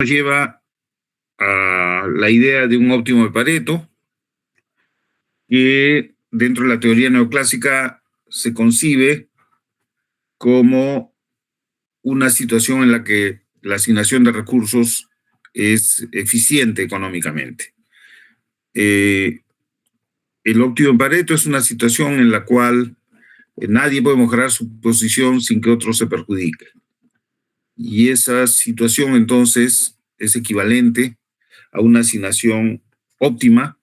Nos lleva a la idea de un óptimo de Pareto, que dentro de la teoría neoclásica se concibe como una situación en la que la asignación de recursos es eficiente económicamente. El óptimo de Pareto es una situación en la cual nadie puede mejorar su posición sin que otro se perjudique. Y esa situación entonces es equivalente a una asignación óptima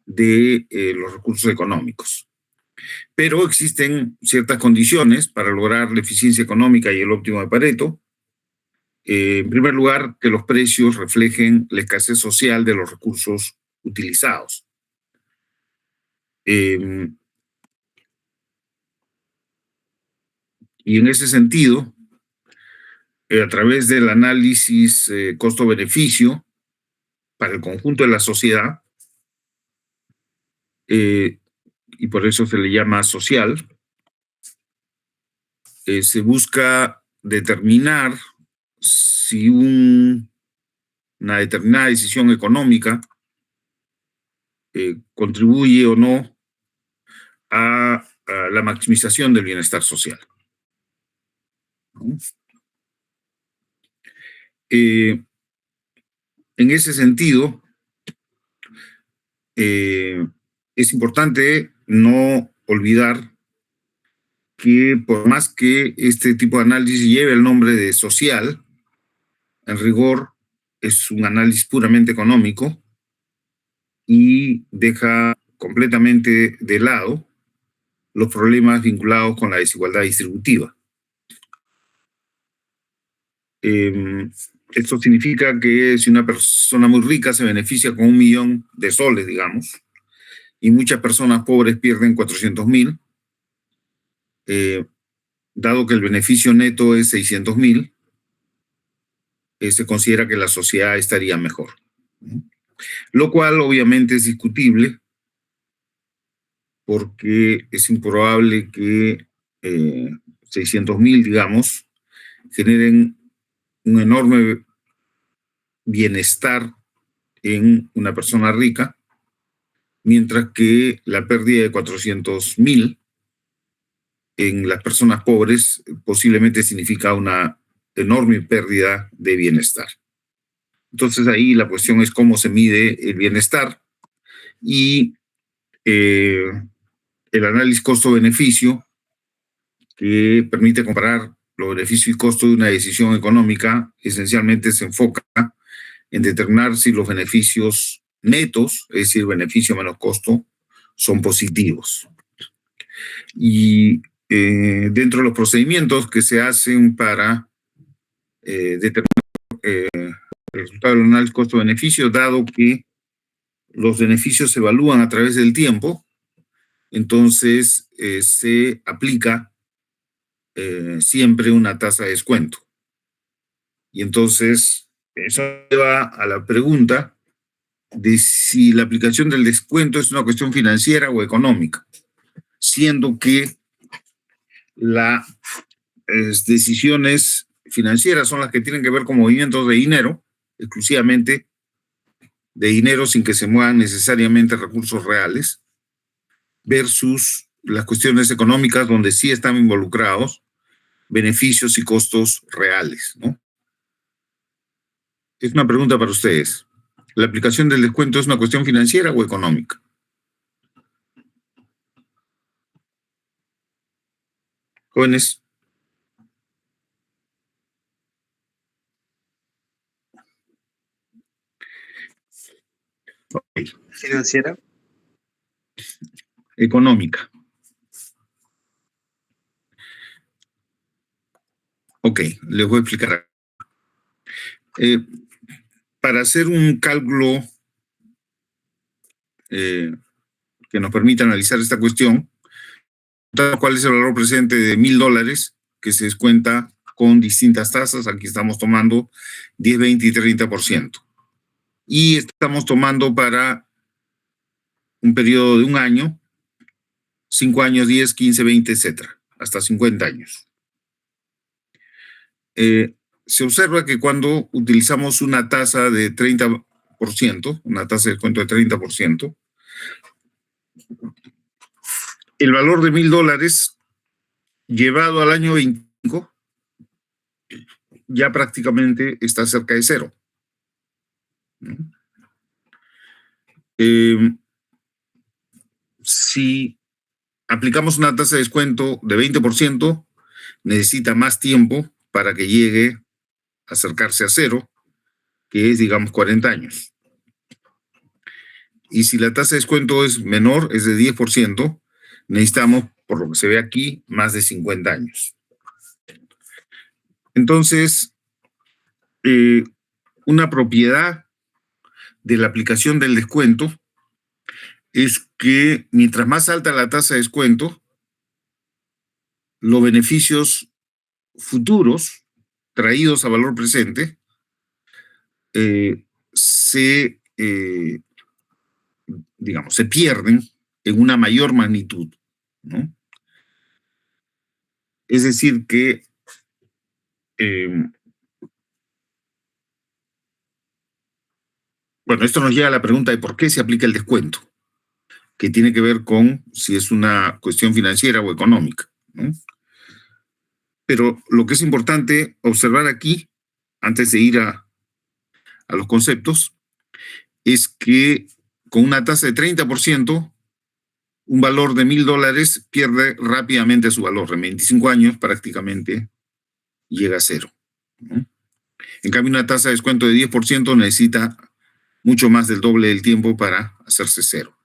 de los recursos económicos. Pero existen ciertas condiciones para lograr la eficiencia económica y el óptimo de Pareto. En primer lugar, que los precios reflejen la escasez social de los recursos utilizados. Y en ese sentido, a través del análisis costo-beneficio para el conjunto de la sociedad, y por eso se le llama social, se busca determinar si una determinada decisión económica contribuye o no a la maximización del bienestar social. En ese sentido, es importante no olvidar que por más que este tipo de análisis lleve el nombre de social, en rigor es un análisis puramente económico y deja completamente de lado los problemas vinculados con la desigualdad distributiva. Esto significa que si una persona muy rica se beneficia con 1 millón de soles, digamos, y muchas personas pobres pierden 400.000, dado que el beneficio neto es 600.000, se considera que la sociedad estaría mejor. Lo cual obviamente es discutible porque es improbable que 600.000, digamos, generen un enorme bienestar en una persona rica, mientras que la pérdida de 400.000 en las personas pobres posiblemente significa una enorme pérdida de bienestar. Entonces ahí la cuestión es cómo se mide el bienestar y el análisis costo-beneficio, que permite comparar los beneficios y costos de una decisión económica, esencialmente se enfoca en determinar si los beneficios netos, es decir, beneficio menos costo, son positivos. Y dentro de los procedimientos que se hacen para determinar el resultado del análisis costo-beneficio, dado que los beneficios se evalúan a través del tiempo, entonces se aplica siempre una tasa de descuento. Y entonces eso lleva a la pregunta de si la aplicación del descuento es una cuestión financiera o económica, siendo que las decisiones financieras son las que tienen que ver con movimientos de dinero, exclusivamente de dinero sin que se muevan necesariamente recursos reales, versus las cuestiones económicas donde sí están involucrados beneficios y costos reales, ¿no? Es una pregunta para ustedes. ¿La aplicación del descuento es una cuestión financiera o económica? Jóvenes. Okay. ¿Financiera? Económica. Ok, les voy a explicar. Para hacer un cálculo que nos permita analizar esta cuestión, ¿cuál es el valor presente de $1,000 que se descuenta con distintas tasas? Aquí estamos tomando 10, 20 y 30%. Y estamos tomando para un periodo de 1 año, 5 años, 10, 15, 20, etcétera, hasta 50 años. se observa que cuando utilizamos una tasa de 30%, una tasa de descuento de 30%, el valor de $1,000 llevado al año 25 ya prácticamente está cerca de cero, ¿no? Si aplicamos una tasa de descuento de 20%, necesita más tiempo para que llegue a acercarse a cero, que es, digamos, 40 años. Y si la tasa de descuento es menor, es de 10%, necesitamos, por lo que se ve aquí, más de 50 años. Entonces, una propiedad de la aplicación del descuento es que mientras más alta la tasa de descuento, los beneficios futuros traídos a valor presente digamos, se pierden en una mayor magnitud, ¿no? Es decir, que bueno, esto nos lleva a la pregunta de por qué se aplica el descuento, que tiene que ver con si es una cuestión financiera o económica, ¿no? Pero lo que es importante observar aquí, antes de ir a los conceptos, es que con una tasa de 30%, un valor de $1,000 pierde rápidamente su valor. En 25 años prácticamente llega a cero, ¿no? En cambio, una tasa de descuento de 10% necesita mucho más del doble del tiempo para hacerse cero.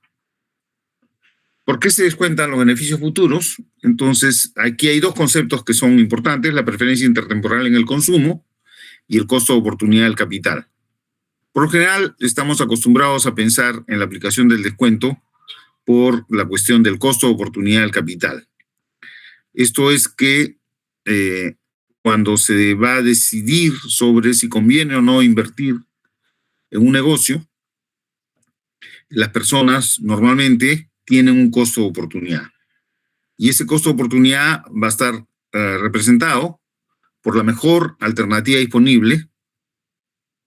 ¿Por qué se descuentan los beneficios futuros? Entonces, aquí hay dos conceptos que son importantes: la preferencia intertemporal en el consumo y el costo de oportunidad del capital. Por lo general, estamos acostumbrados a pensar en la aplicación del descuento por la cuestión del costo de oportunidad del capital. Esto es que cuando se va a decidir sobre si conviene o no invertir en un negocio, las personas normalmente tienen un costo de oportunidad. Y ese costo de oportunidad va a estar representado por la mejor alternativa disponible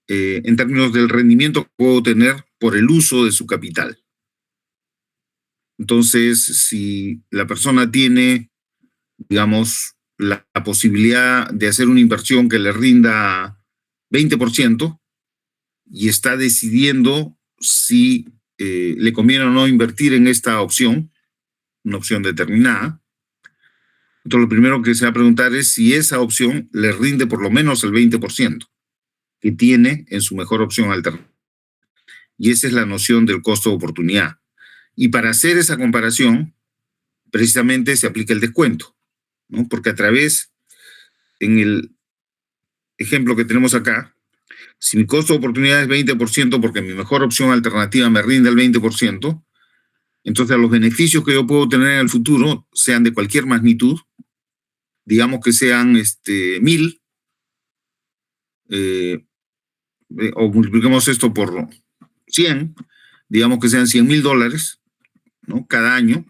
en términos del rendimiento que puedo tener por el uso de su capital. Entonces, si la persona tiene, digamos, la posibilidad de hacer una inversión que le rinda 20% y está decidiendo si le conviene o no invertir en esta opción, una opción determinada, entonces lo primero que se va a preguntar es si esa opción le rinde por lo menos el 20% que tiene en su mejor opción alternativa. Y esa es la noción del costo de oportunidad. Y para hacer esa comparación, precisamente se aplica el descuento, ¿no? Porque a través, en el ejemplo que tenemos acá, si mi costo de oportunidad es 20% porque mi mejor opción alternativa me rinde el 20%, entonces los beneficios que yo puedo tener en el futuro, sean de cualquier magnitud, digamos que sean 1,000, o multipliquemos esto por 100, digamos que sean $100,000, ¿no? Cada año.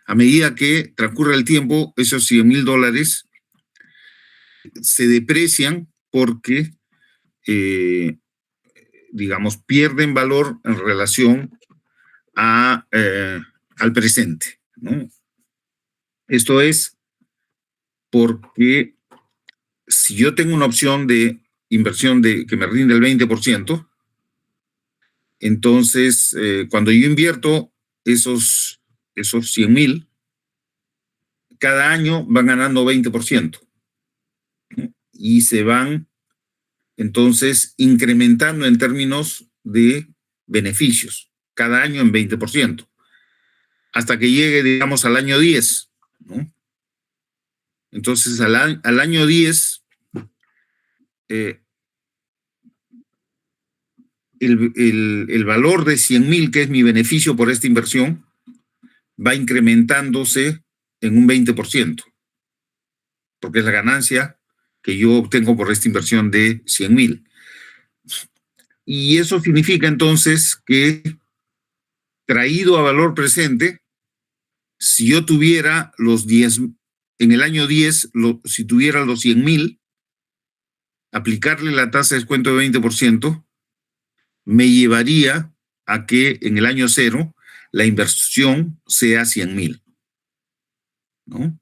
A medida que transcurre el tiempo, esos $100,000 se deprecian porque, digamos, pierden valor en relación al presente, ¿no? Esto es porque si yo tengo una opción de inversión que me rinde el 20%, entonces cuando yo invierto esos 100,000, cada año van ganando 20%, ¿no? Y se van entonces incrementando en términos de beneficios, cada año en 20%, hasta que llegue, digamos, al año 10, ¿no? Entonces, al año 10, el valor de 100,000, que es mi beneficio por esta inversión, va incrementándose en un 20%, porque es la ganancia que yo obtengo por esta inversión de 100,000. Y eso significa entonces que, traído a valor presente, si yo tuviera los 10, en el año 10, si tuviera los 100,000, aplicarle la tasa de descuento de 20% me llevaría a que en el año cero la inversión sea 100,000, ¿no?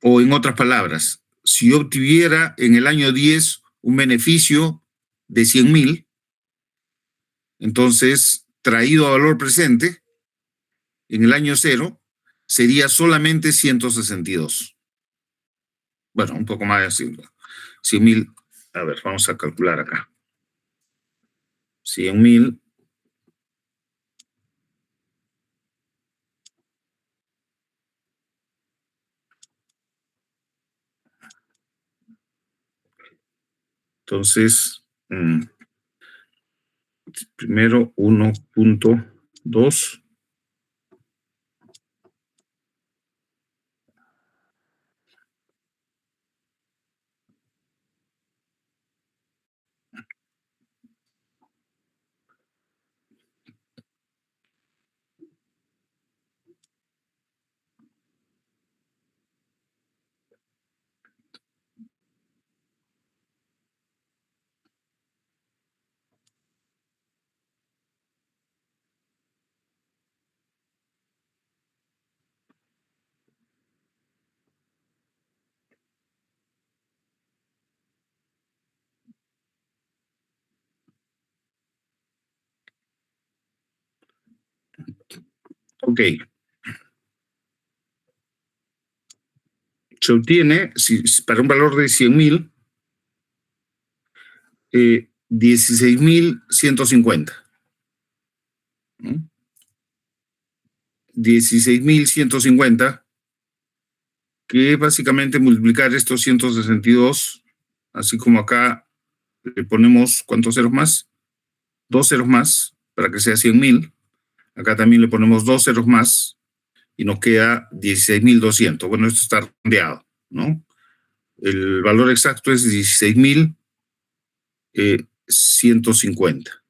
O en otras palabras, si yo obtuviera en el año 10 un beneficio de 100,000, entonces traído a valor presente, en el año cero sería solamente 162. Bueno, un poco más de 100,000. A ver, vamos a calcular acá. 100,000 entonces, primero 1.2. Ok, se obtiene, para un valor de 100,000, 16,150. 16,150, que es básicamente multiplicar estos 162, así como acá le ponemos, ¿cuántos ceros más? Dos ceros más, para que sea 100,000. Acá también le ponemos dos ceros más y nos queda 16,200. Bueno, esto está redondeado, ¿no? El valor exacto es 16,150,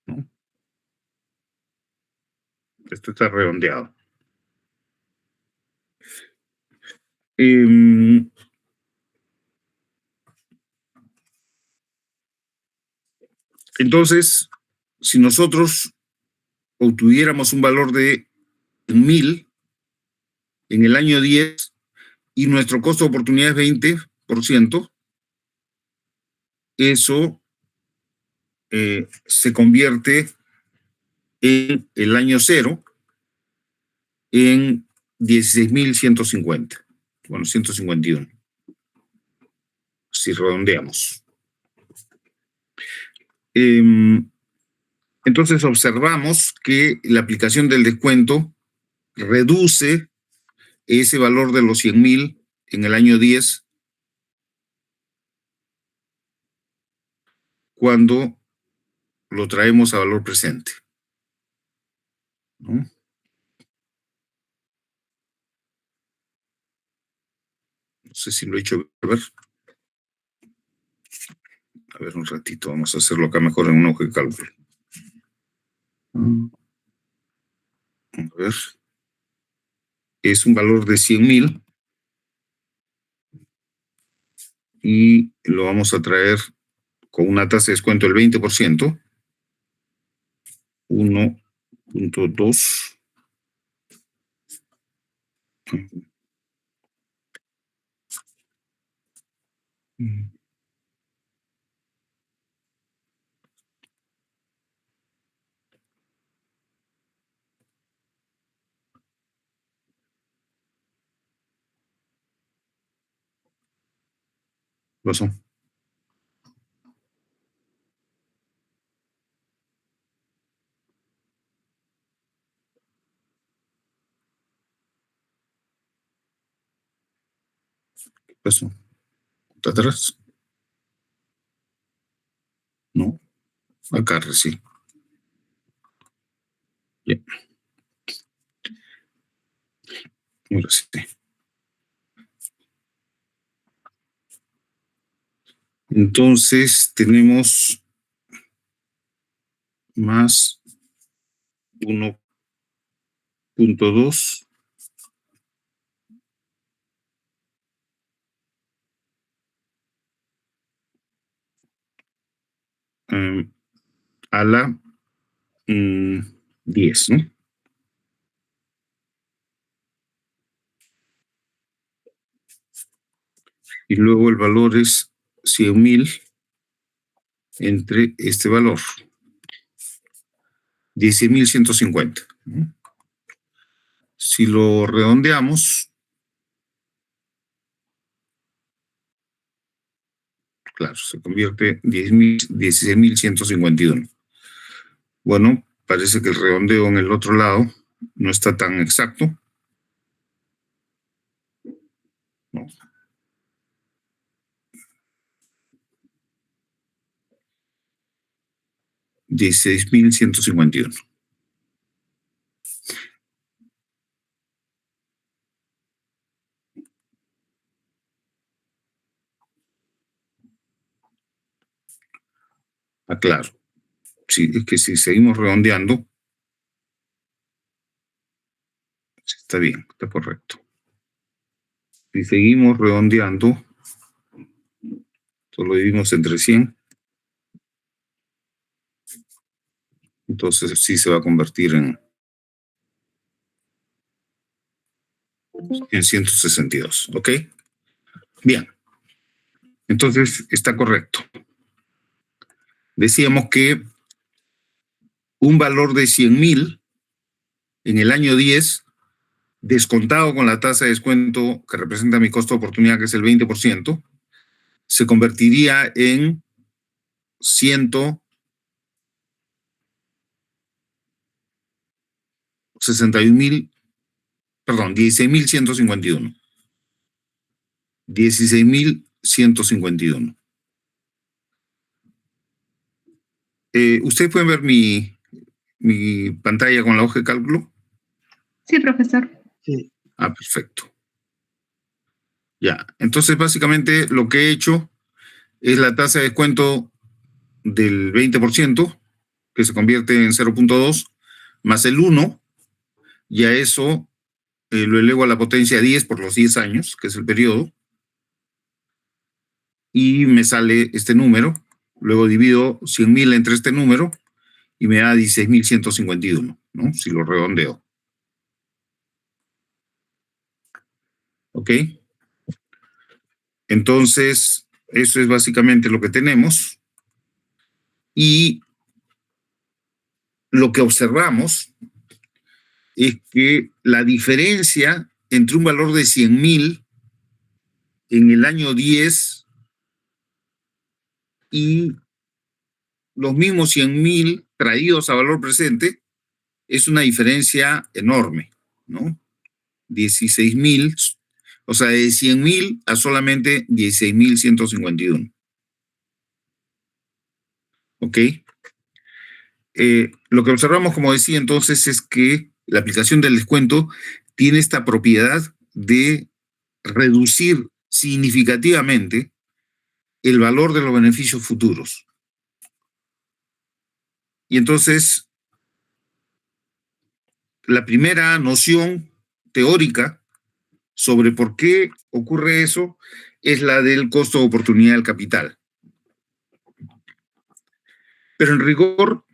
¿no? Esto está redondeado. Em, entonces, si nosotros obtuviéramos un valor de 1,000 en el año 10 y nuestro costo de oportunidad es 20%, eso se convierte en el año cero en 16,150. Bueno, 151, si redondeamos. Entonces observamos que la aplicación del descuento reduce ese valor de los 100,000 en el año 10 cuando lo traemos a valor presente, ¿no? No sé si lo he hecho ver. A ver, un ratito, vamos a hacerlo acá mejor en un hoja de cálculo. A ver. Es un valor de 100,000 y lo vamos a traer con una tasa de descuento del 20%, 1.2. Pasó. Pasó. ¿Está atrás? No. Acá sí. Ya. Ahora sí. Entonces tenemos más 1.2 a la 10, ¿no? Y luego el valor es 100,000 entre este valor, 16,150. Si lo redondeamos, claro, se convierte en 16,151. Bueno, parece que el redondeo en el otro lado no está tan exacto, ¿no? $16,151. Claro. Sí, es que si seguimos redondeando, está bien, está correcto. Si seguimos redondeando, solo dividimos entre 100, entonces sí se va a convertir en 162, ¿ok? Bien, entonces está correcto. Decíamos que un valor de 100,000 en el año 10, descontado con la tasa de descuento que representa mi costo de oportunidad, que es el 20%, se convertiría en 161,000, perdón, 16,151. 16,151. ¿Ustedes pueden ver mi pantalla con la hoja de cálculo? Sí, profesor. Sí. Perfecto. Ya, entonces básicamente lo que he hecho es la tasa de descuento del 20%, que se convierte en 0,2, más el 1, y a eso lo elevo a la potencia 10 por los 10 años, que es el periodo, y me sale este número. Luego divido 100,000 entre este número y me da 16,151, ¿no? Si lo redondeo. ¿Ok? Entonces, eso es básicamente lo que tenemos. Y lo que observamos es que la diferencia entre un valor de 100,000 en el año 10 y los mismos 100,000 traídos a valor presente es una diferencia enorme, ¿no? 16,000, o sea, de 100,000 a solamente 16,151. ¿Ok? Lo que observamos, como decía entonces, es que la aplicación del descuento tiene esta propiedad de reducir significativamente el valor de los beneficios futuros. Y entonces, la primera noción teórica sobre por qué ocurre eso es la del costo de oportunidad del capital. Pero en rigor,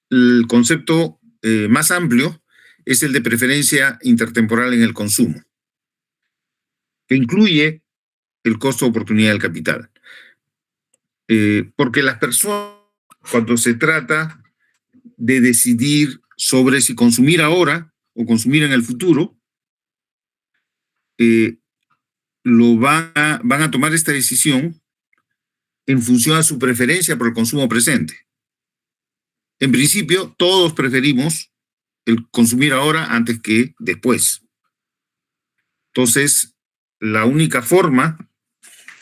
el concepto más amplio es el de preferencia intertemporal en el consumo, que incluye el costo de oportunidad del capital. Porque las personas, cuando se trata de decidir sobre si consumir ahora o consumir en el futuro, van a tomar esta decisión en función a su preferencia por el consumo presente. En principio, todos preferimos el consumir ahora antes que después. Entonces, la única forma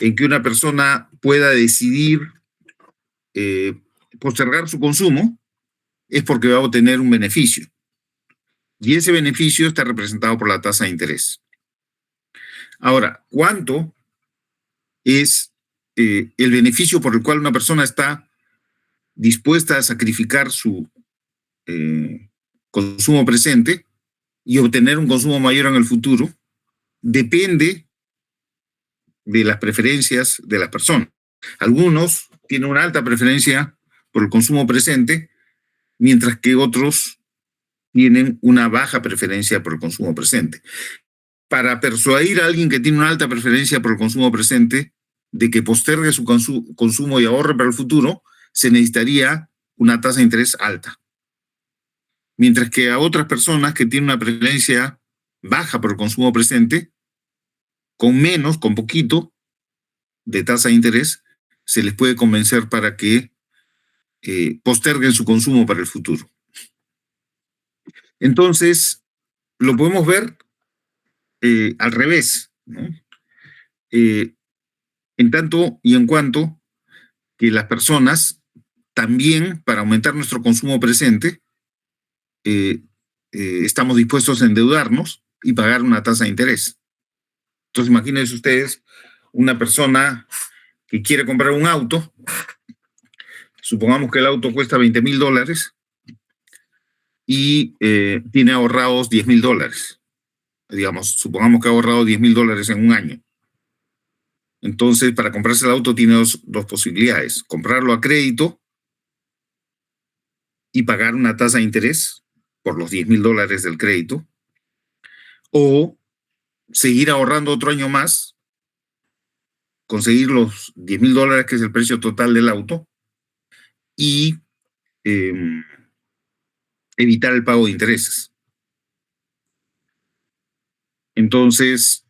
en que una persona pueda decidir postergar su consumo es porque va a obtener un beneficio. Y ese beneficio está representado por la tasa de interés. Ahora, ¿cuánto es el beneficio por el cual una persona está dispuesta a sacrificar su consumo presente y obtener un consumo mayor en el futuro? Depende de las preferencias de las personas. Algunos tienen una alta preferencia por el consumo presente, mientras que otros tienen una baja preferencia por el consumo presente. Para persuadir a alguien que tiene una alta preferencia por el consumo presente de que postergue su consumo y ahorre para el futuro, se necesitaría una tasa de interés alta. Mientras que a otras personas que tienen una preferencia baja por el consumo presente, con poquito de tasa de interés, se les puede convencer para que posterguen su consumo para el futuro. Entonces, lo podemos ver al revés, ¿no? En tanto y en cuanto que las personas también, para aumentar nuestro consumo presente, estamos dispuestos a endeudarnos y pagar una tasa de interés. Entonces, imagínense ustedes una persona que quiere comprar un auto, supongamos que el auto cuesta $20,000 y tiene ahorrados $10,000. Digamos, supongamos que ha ahorrado $10,000 en un año. Entonces, para comprarse el auto tiene dos posibilidades: comprarlo a crédito y pagar una tasa de interés por los $10,000 del crédito, o seguir ahorrando otro año más, conseguir los $10,000, que es el precio total del auto, y evitar el pago de intereses. Entonces,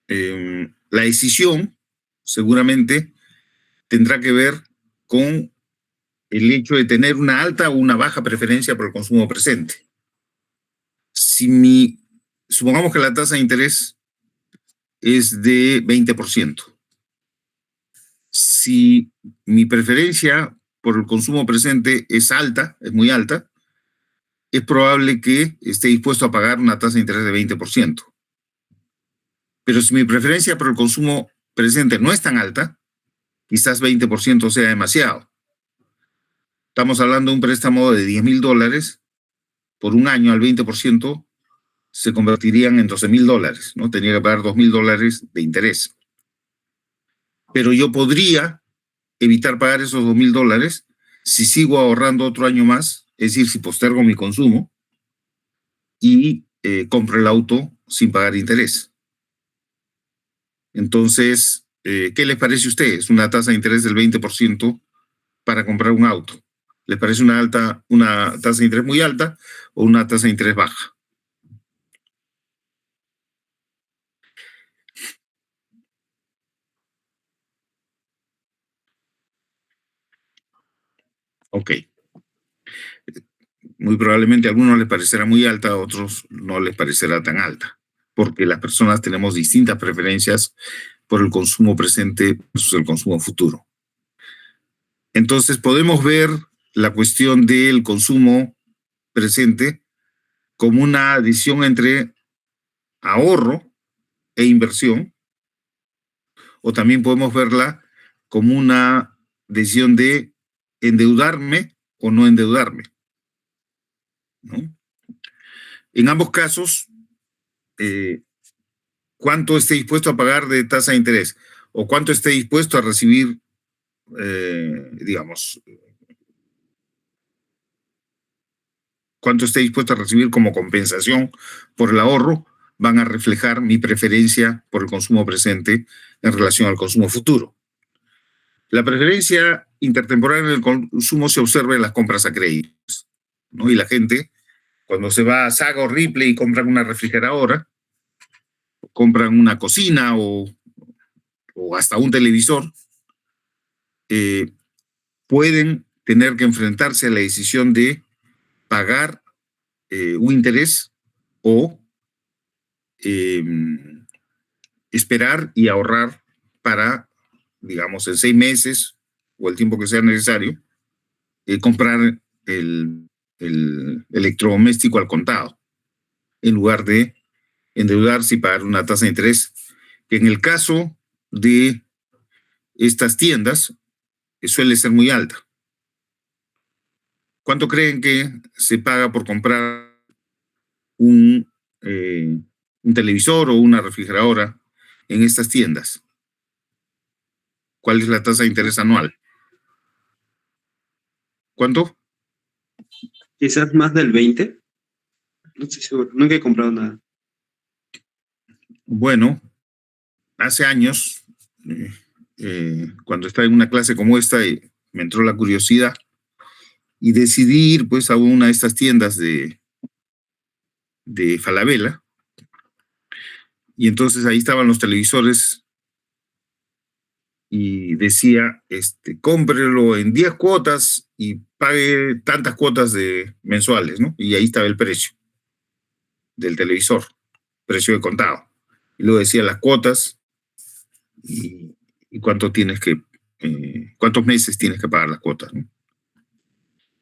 la decisión seguramente tendrá que ver con el hecho de tener una alta o una baja preferencia por el consumo presente. Supongamos que la tasa de interés es de 20%. Si mi preferencia por el consumo presente es alta, es muy alta, es probable que esté dispuesto a pagar una tasa de interés de 20%. Pero si mi preferencia por el consumo presente no es tan alta, quizás 20% sea demasiado. Estamos hablando de un préstamo de $10,000 por un año. Al 20% se convertirían en $12,000, ¿no? Tenía que pagar $2,000 de interés. Pero yo podría evitar pagar esos $2,000 si sigo ahorrando otro año más, es decir, si postergo mi consumo y compro el auto sin pagar interés. Entonces, ¿qué les parece a ustedes? Una tasa de interés del 20% para comprar un auto. ¿Les parece una tasa de interés muy alta o una tasa de interés baja? Ok. Muy probablemente a algunos les parecerá muy alta, a otros no les parecerá tan alta, porque las personas tenemos distintas preferencias por el consumo presente versus el consumo futuro. Entonces podemos ver la cuestión del consumo presente como una adición entre ahorro e inversión, o también podemos verla como una decisión de endeudarme o no endeudarme, ¿no? En ambos casos, cuánto esté dispuesto a pagar de tasa de interés o cuánto esté dispuesto a recibir, digamos, cuánto esté dispuesto a recibir como compensación por el ahorro, van a reflejar mi preferencia por el consumo presente en relación al consumo futuro. La preferencia intertemporal en el consumo se observa en las compras a crédito, ¿no? Y la gente, cuando se va a Saga o Ripley y compran una refrigeradora, compran una cocina o hasta un televisor, pueden tener que enfrentarse a la decisión de pagar un interés o esperar y ahorrar para, digamos, en 6 meses o el tiempo que sea necesario, comprar el electrodoméstico al contado, en lugar de endeudarse y pagar una tasa de interés, que en el caso de estas tiendas suele ser muy alta. ¿Cuánto creen que se paga por comprar un televisor o una refrigeradora en estas tiendas? ¿Cuál es la tasa de interés anual? ¿Cuánto? Quizás más del 20. No estoy seguro. Nunca he comprado nada. Bueno, hace años, cuando estaba en una clase como esta, me entró la curiosidad y decidí ir pues a una de estas tiendas de Falabella, y entonces ahí estaban los televisores y decía, cómprelo en 10 cuotas y pague tantas cuotas mensuales, ¿no? Y ahí estaba el precio del televisor, precio de contado. Y luego decía las cuotas y cuánto tienes cuántos meses tienes que pagar las cuotas, ¿no?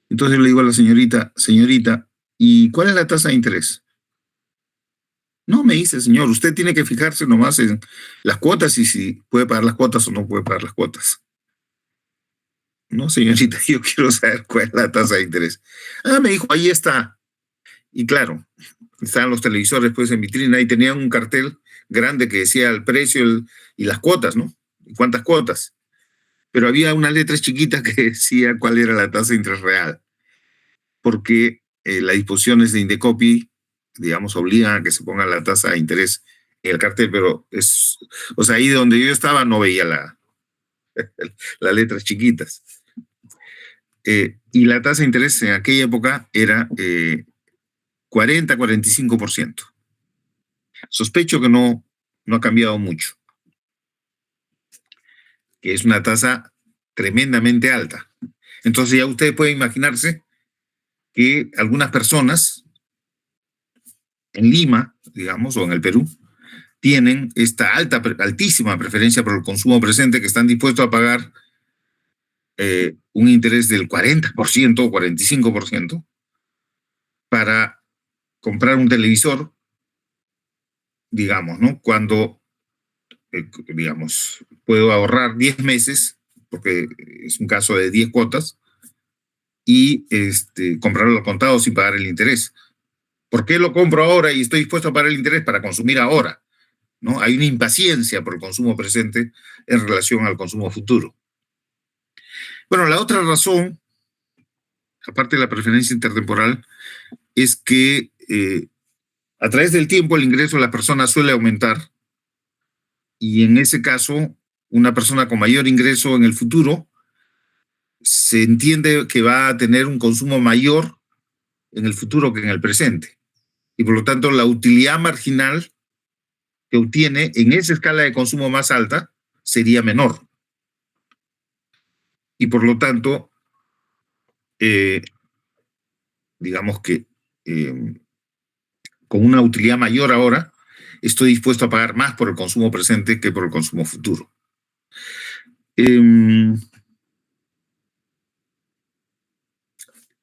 Entonces le digo a la señorita, ¿y cuál es la tasa de interés? No, me dice, señor, usted tiene que fijarse nomás en las cuotas y si puede pagar las cuotas o no puede pagar las cuotas. No, señorita, yo quiero saber cuál es la tasa de interés. Ah, me dijo, ahí está. Y claro, estaban los televisores pues en vitrina y tenían un cartel grande que decía el precio y las cuotas, ¿no? ¿Y cuántas cuotas? Pero había unas letras chiquitas que decía cuál era la tasa de interés real, porque las disposiciones de Indecopi, digamos, obligan a que se ponga la tasa de interés en el cartel, pero o sea, ahí donde yo estaba no veía las letras chiquitas. Y la tasa de interés en aquella época era 40-45%. Sospecho que no ha cambiado mucho, que es una tasa tremendamente alta. Entonces ya ustedes pueden imaginarse que algunas personas en Lima, digamos, o en el Perú, tienen esta altísima preferencia por el consumo presente, que están dispuestos a pagar un interés del 40% o 45% para comprar un televisor, digamos, ¿no? Cuando, digamos, puedo ahorrar 10 meses, porque es un caso de 10 cuotas, y comprarlo al contado sin pagar el interés. ¿Por qué lo compro ahora y estoy dispuesto a pagar el interés? Para consumir ahora, ¿no? Hay una impaciencia por el consumo presente en relación al consumo futuro. Bueno, la otra razón, aparte de la preferencia intertemporal, es que a través del tiempo el ingreso de la persona suele aumentar y en ese caso una persona con mayor ingreso en el futuro se entiende que va a tener un consumo mayor en el futuro que en el presente. Y por lo tanto la utilidad marginal que obtiene en esa escala de consumo más alta sería menor. Y por lo tanto, digamos que con una utilidad mayor ahora, estoy dispuesto a pagar más por el consumo presente que por el consumo futuro.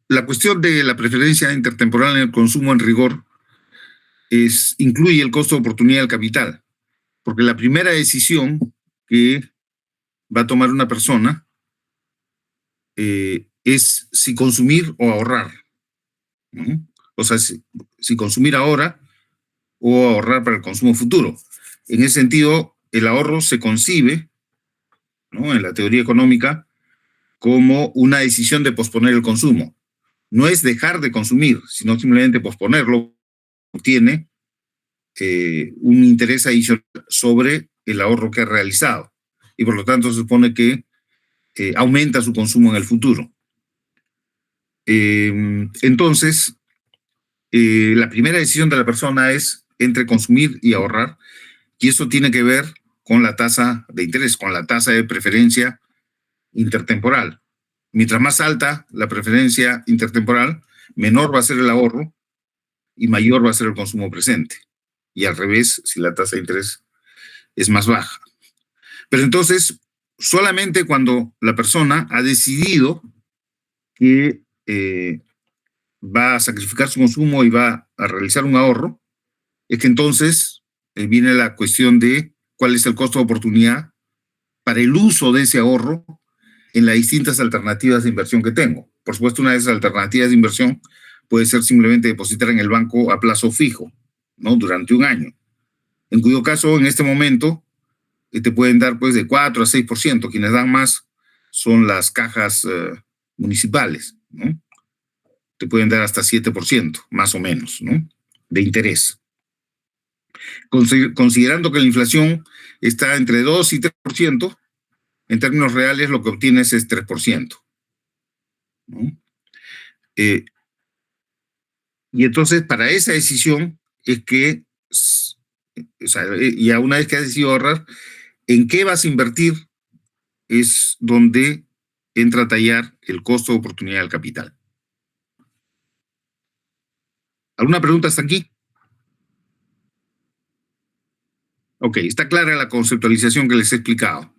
La cuestión de la preferencia intertemporal en el consumo en rigor incluye el costo de oportunidad del capital, porque la primera decisión que va a tomar una persona es si consumir o ahorrar, ¿no? O sea, si consumir ahora o ahorrar para el consumo futuro. En ese sentido, el ahorro se concibe, ¿no?, en la teoría económica como una decisión de posponer el consumo. No es dejar de consumir, sino simplemente posponerlo. Tiene un interés adicional sobre el ahorro que ha realizado y por lo tanto se supone que aumenta su consumo en el futuro. Entonces, la primera decisión de la persona es entre consumir y ahorrar, y eso tiene que ver con la tasa de interés, con la tasa de preferencia intertemporal. Mientras más alta la preferencia intertemporal, menor va a ser el ahorro y mayor va a ser el consumo presente. Y al revés, si la tasa de interés es más baja. Pero entonces, solamente cuando la persona ha decidido que va a sacrificar su consumo y va a realizar un ahorro, es que entonces viene la cuestión de cuál es el costo de oportunidad para el uso de ese ahorro en las distintas alternativas de inversión que tengo. Por supuesto, una de esas alternativas de inversión puede ser simplemente depositar en el banco a plazo fijo, ¿no?, durante un año, en cuyo caso, en este momento, te pueden dar pues de 4 a 6%. Quienes dan más son las cajas municipales. ¿no? Te pueden dar hasta 7%, más o menos, ¿no? De interés. Considerando que la inflación está entre 2 y 3%, en términos reales lo que obtienes es 3%, ¿no? Y entonces, para esa decisión es que, o sea, ya una vez que has decidido ahorrar, ¿en qué vas a invertir? Es donde entra a tallar el costo de oportunidad del capital. ¿Alguna pregunta hasta aquí? Ok, está clara la conceptualización que les he explicado.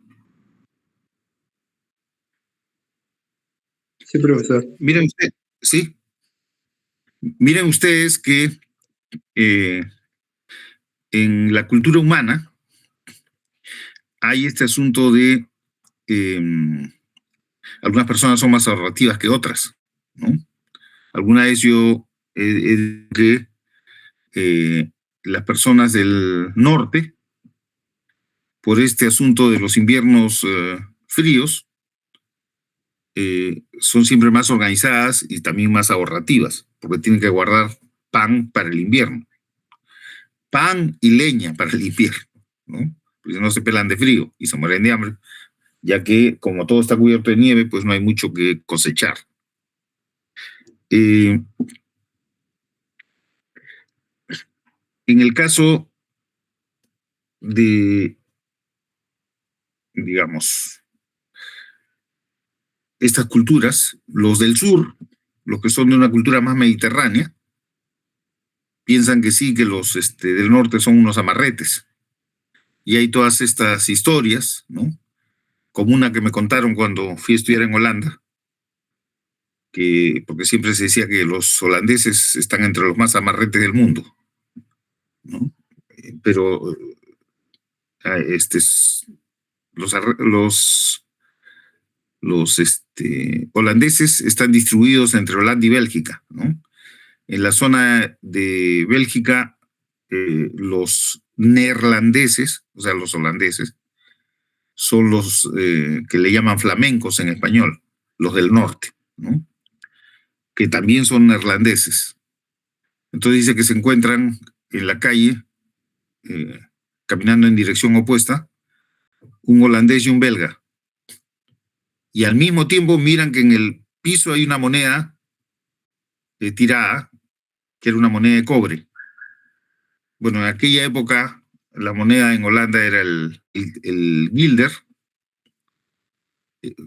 Sí, profesor. Miren ustedes, ¿sí? Miren ustedes que en la cultura humana hay este asunto de algunas personas son más ahorrativas que otras, ¿no? Alguna vez yo que las personas del norte, por este asunto de los inviernos fríos, son siempre más organizadas y también más ahorrativas, porque tienen que guardar pan para el invierno. Pan y leña para el invierno, ¿no? Porque no se pelan de frío y se mueren de hambre, ya que como todo está cubierto de nieve, pues no hay mucho que cosechar. En el caso de, digamos, estas culturas, los del sur, los que son de una cultura más mediterránea, piensan que sí, que los del norte son unos amarretes. Y hay todas estas historias, ¿no? Como una que me contaron cuando fui a estudiar en Holanda, porque siempre se decía que los holandeses están entre los más amarretes del mundo, ¿no? Pero los holandeses están distribuidos entre Holanda y Bélgica, ¿no? En la zona de Bélgica, los neerlandeses, o sea, los holandeses, son los que le llaman flamencos en español, los del norte, ¿no? Que también son neerlandeses. Entonces dice que se encuentran en la calle, caminando en dirección opuesta, un holandés y un belga. Y al mismo tiempo miran que en el piso hay una moneda tirada, que era una moneda de cobre. Bueno, en aquella época la moneda en Holanda era el guilder,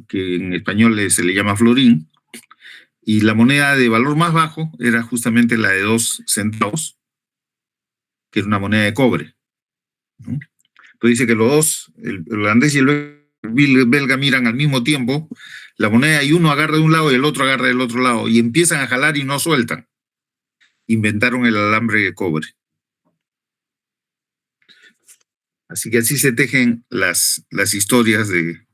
que en español se le llama florín, y la moneda de valor más bajo era justamente la de 2 centavos, que era una moneda de cobre, ¿no? Entonces dice que los dos, el holandés y el belga, miran al mismo tiempo la moneda y uno agarra de un lado y el otro agarra del otro lado y empiezan a jalar y no sueltan. Inventaron el alambre de cobre. Así que así se tejen las historias de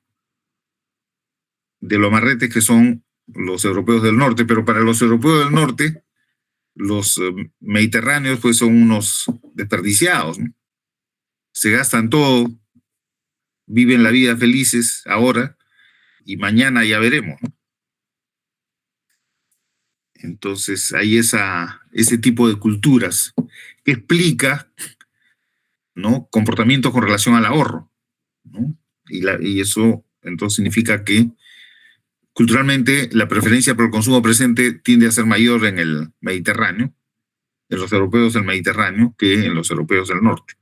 los amarretes que son los europeos del norte, pero para los europeos del norte, los mediterráneos pues son unos desperdiciados, ¿no? Se gastan todo, viven la vida felices ahora y mañana ya veremos, ¿no? Entonces hay ese tipo de culturas que explica, ¿no?, comportamientos con relación al ahorro, ¿no? Y eso entonces significa que culturalmente la preferencia por el consumo presente tiende a ser mayor en el Mediterráneo, en los europeos del Mediterráneo, que en los europeos del norte.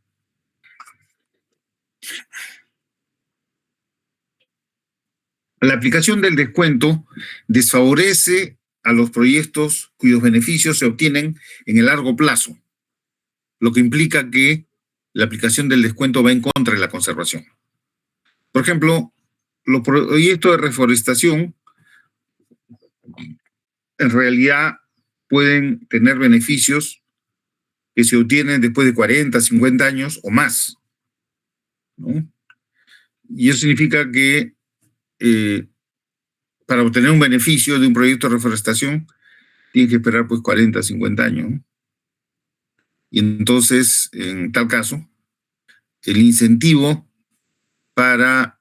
La aplicación del descuento desfavorece a los proyectos cuyos beneficios se obtienen en el largo plazo, lo que implica que la aplicación del descuento va en contra de la conservación. Por ejemplo, los proyectos de reforestación en realidad pueden tener beneficios que se obtienen después de 40, 50 años o más, ¿no? Y eso significa que para obtener un beneficio de un proyecto de reforestación tienen que esperar pues 40, 50 años, ¿no? Y entonces, en tal caso, el incentivo para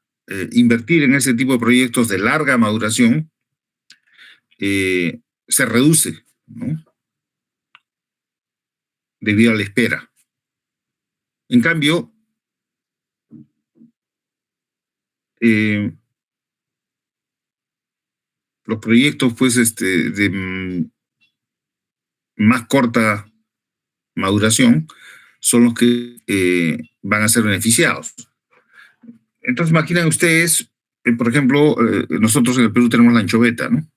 invertir en ese tipo de proyectos de larga maduración se reduce, ¿no? Debido a la espera. En cambio, los proyectos, pues, de más corta maduración son los que van a ser beneficiados. Entonces, imaginen ustedes, por ejemplo, nosotros en el Perú tenemos la anchoveta, ¿no?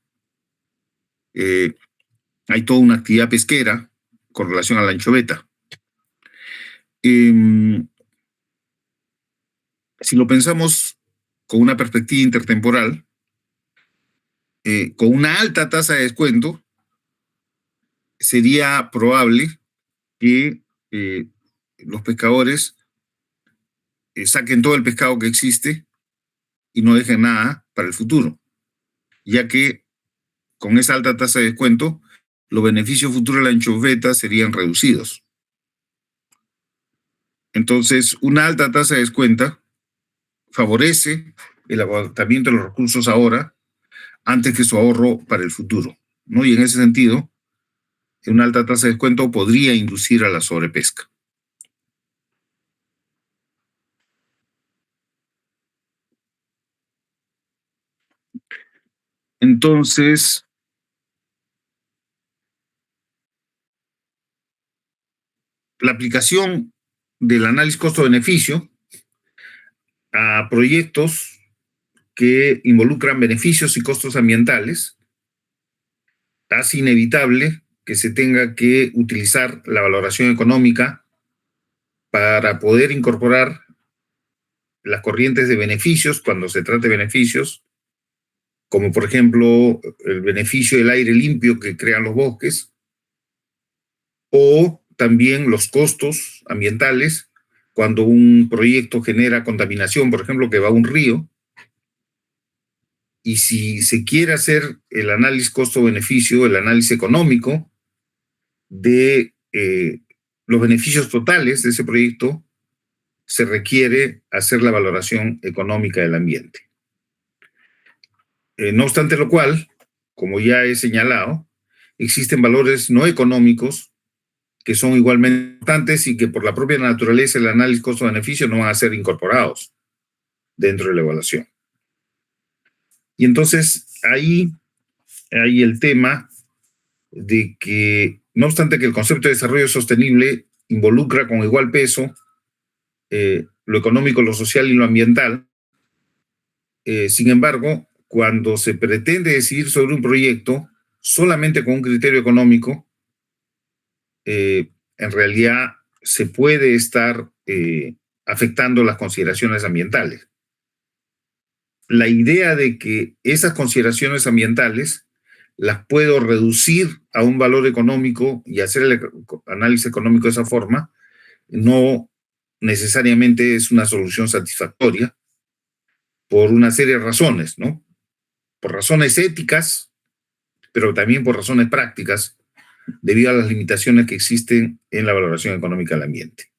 Hay toda una actividad pesquera con relación a la anchoveta. Si lo pensamos con una perspectiva intertemporal, con una alta tasa de descuento, sería probable que los pescadores saquen todo el pescado que existe y no dejen nada para el futuro, ya que con esa alta tasa de descuento, los beneficios futuros de la anchoveta serían reducidos. Entonces, una alta tasa de descuento favorece el agotamiento de los recursos ahora antes que su ahorro para el futuro, ¿no? Y en ese sentido, una alta tasa de descuento podría inducir a la sobrepesca. Entonces, la aplicación del análisis costo-beneficio a proyectos que involucran beneficios y costos ambientales hace inevitable que se tenga que utilizar la valoración económica para poder incorporar las corrientes de beneficios cuando se trate de beneficios, como por ejemplo el beneficio del aire limpio que crean los bosques, o también los costos ambientales cuando un proyecto genera contaminación, por ejemplo, que va a un río, y si se quiere hacer el análisis costo-beneficio, el análisis económico de los beneficios totales de ese proyecto, se requiere hacer la valoración económica del ambiente. No obstante lo cual, como ya he señalado, existen valores no económicos que son igualmente importantes y que por la propia naturaleza del análisis costo-beneficio no van a ser incorporados dentro de la evaluación. Y entonces ahí hay el tema de que, no obstante que el concepto de desarrollo sostenible involucra con igual peso lo económico, lo social y lo ambiental, sin embargo, cuando se pretende decidir sobre un proyecto solamente con un criterio económico, en realidad se puede estar afectando las consideraciones ambientales. La idea de que esas consideraciones ambientales las puedo reducir a un valor económico y hacer el análisis económico de esa forma, no necesariamente es una solución satisfactoria por una serie de razones, ¿no? Por razones éticas, pero también por razones prácticas, debido a las limitaciones que existen en la valoración económica del ambiente.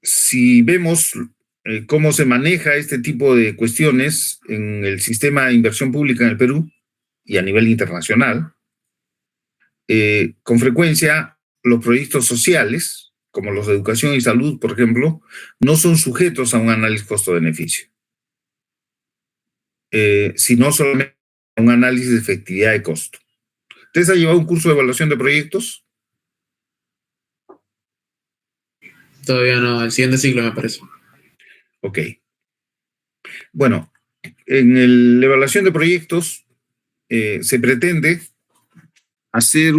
Si vemos cómo se maneja este tipo de cuestiones en el sistema de inversión pública en el Perú y a nivel internacional, con frecuencia los proyectos sociales, como los de educación y salud, por ejemplo, no son sujetos a un análisis costo-beneficio, sino solamente a un análisis de efectividad de costo. ¿Ustedes han llevado un curso de evaluación de proyectos? Todavía no, el siguiente ciclo me parece. Ok. Bueno, en la evaluación de proyectos se pretende hacer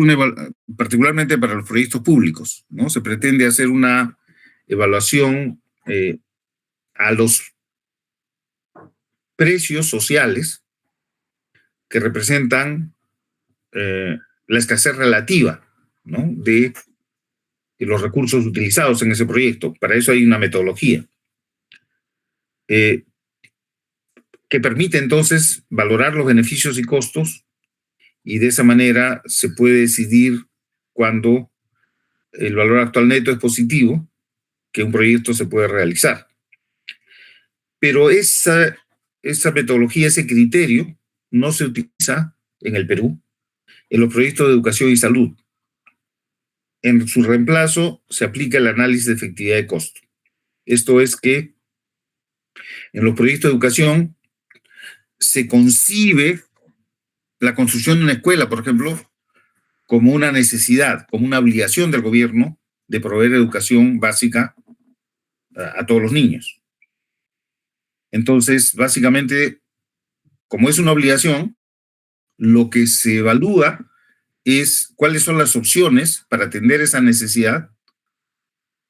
particularmente para los proyectos públicos, ¿no? Se pretende hacer una evaluación a los precios sociales que representan la escasez relativa, ¿no? de los recursos utilizados en ese proyecto. Para eso hay una metodología que permite entonces valorar los beneficios y costos, y de esa manera se puede decidir cuando el valor actual neto es positivo, que un proyecto se puede realizar. Pero esa esa metodología, ese criterio, no se utiliza en el Perú en los proyectos de educación y salud. En su reemplazo se aplica el análisis de efectividad de costo. Esto es que en los proyectos de educación se concibe la construcción de una escuela, por ejemplo, como una necesidad, como una obligación del gobierno de proveer educación básica a todos los niños. Entonces, básicamente, como es una obligación, lo que se evalúa es cuáles son las opciones para atender esa necesidad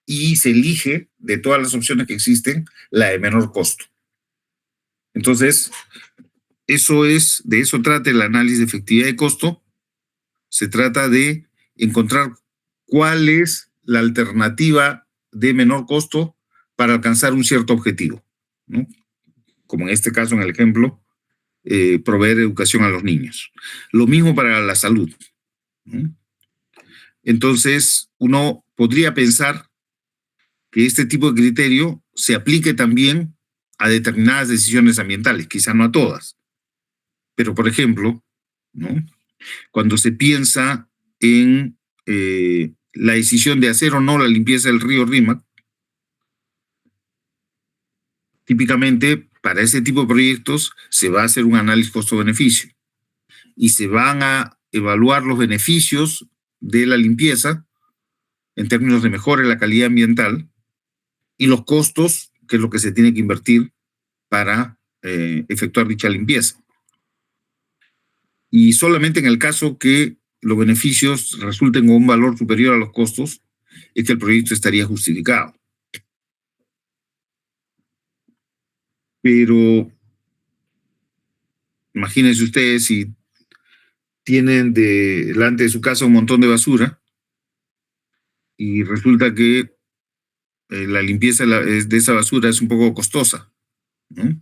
y se elige de todas las opciones que existen la de menor costo. Entonces, de eso trata el análisis de efectividad de costo. Se trata de encontrar cuál es la alternativa de menor costo para alcanzar un cierto objetivo, ¿no? Como en este caso, en el ejemplo, proveer educación a los niños. Lo mismo para la salud, ¿no? Entonces, uno podría pensar que este tipo de criterio se aplique también a determinadas decisiones ambientales, quizá no a todas, pero por ejemplo, ¿no?, cuando se piensa en la decisión de hacer o no la limpieza del río Rímac, típicamente para ese tipo de proyectos se va a hacer un análisis costo-beneficio y se van a evaluar los beneficios de la limpieza en términos de mejora en la calidad ambiental y los costos, que es lo que se tiene que invertir para efectuar dicha limpieza. Y solamente en el caso que los beneficios resulten con un valor superior a los costos, es que el proyecto estaría justificado. Pero imagínense ustedes si tienen delante de su casa un montón de basura y resulta que la limpieza de esa basura es un poco costosa, ¿no?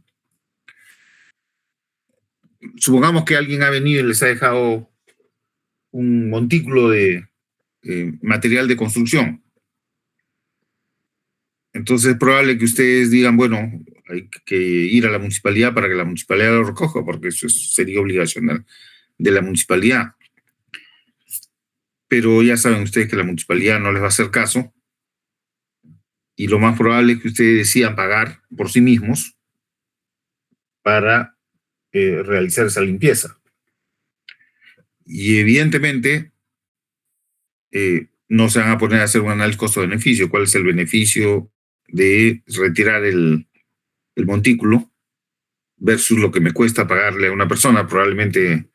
Supongamos que alguien ha venido y les ha dejado un montículo de material de construcción. Entonces es probable que ustedes digan, bueno, hay que ir a la municipalidad para que la municipalidad lo recoja, porque eso sería obligación de la municipalidad. Pero ya saben ustedes que la municipalidad no les va a hacer caso y lo más probable es que ustedes decidan pagar por sí mismos para realizar esa limpieza. Y evidentemente no se van a poner a hacer un análisis costo-beneficio. ¿Cuál es el beneficio de retirar el montículo versus lo que me cuesta pagarle a una persona? Probablemente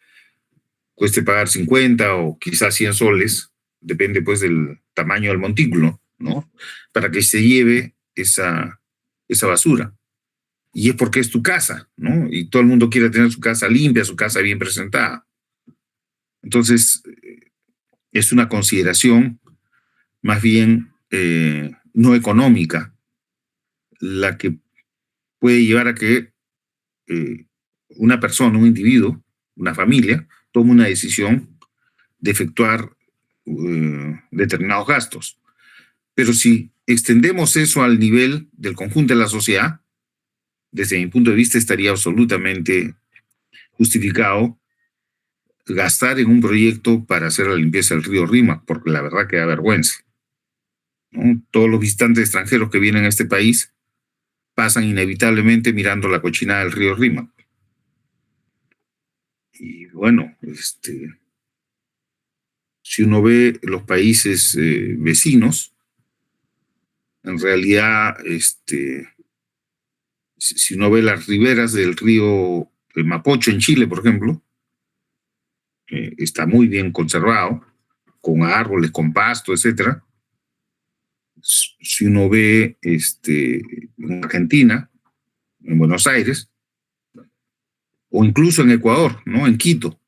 cueste pagar 50 o quizás 100 soles, depende pues del tamaño del montículo, ¿no?, para que se lleve esa basura. Y es porque es tu casa, ¿no? Y todo el mundo quiere tener su casa limpia, su casa bien presentada. Entonces, es una consideración más bien no económica la que puede llevar a que una persona, un individuo, una familia, tome una decisión de efectuar determinados gastos. Pero si extendemos eso al nivel del conjunto de la sociedad, desde mi punto de vista estaría absolutamente justificado gastar en un proyecto para hacer la limpieza del río Rímac, porque la verdad que da vergüenza, ¿no? Todos los visitantes extranjeros que vienen a este país pasan inevitablemente mirando la cochinada del río Rímac. Y bueno, si uno ve los países vecinos, en realidad, si uno ve las riberas del río Mapocho en Chile, por ejemplo, está muy bien conservado, con árboles, con pasto, etcétera. Si uno ve en Argentina, en Buenos Aires, o incluso en Ecuador, ¿no?, en Quito.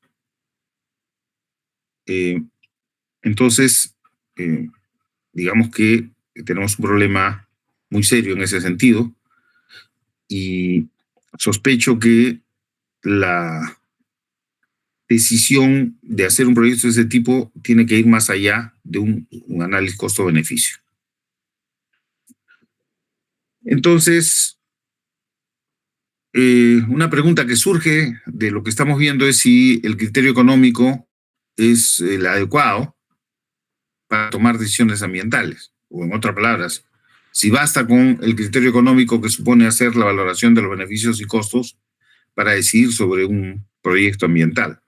Entonces, digamos que tenemos un problema muy serio en ese sentido y sospecho que la decisión de hacer un proyecto de ese tipo tiene que ir más allá de un análisis costo-beneficio. Entonces, Una pregunta que surge de lo que estamos viendo es si el criterio económico es el adecuado para tomar decisiones ambientales, o en otras palabras, si basta con el criterio económico que supone hacer la valoración de los beneficios y costos para decidir sobre un proyecto ambiental.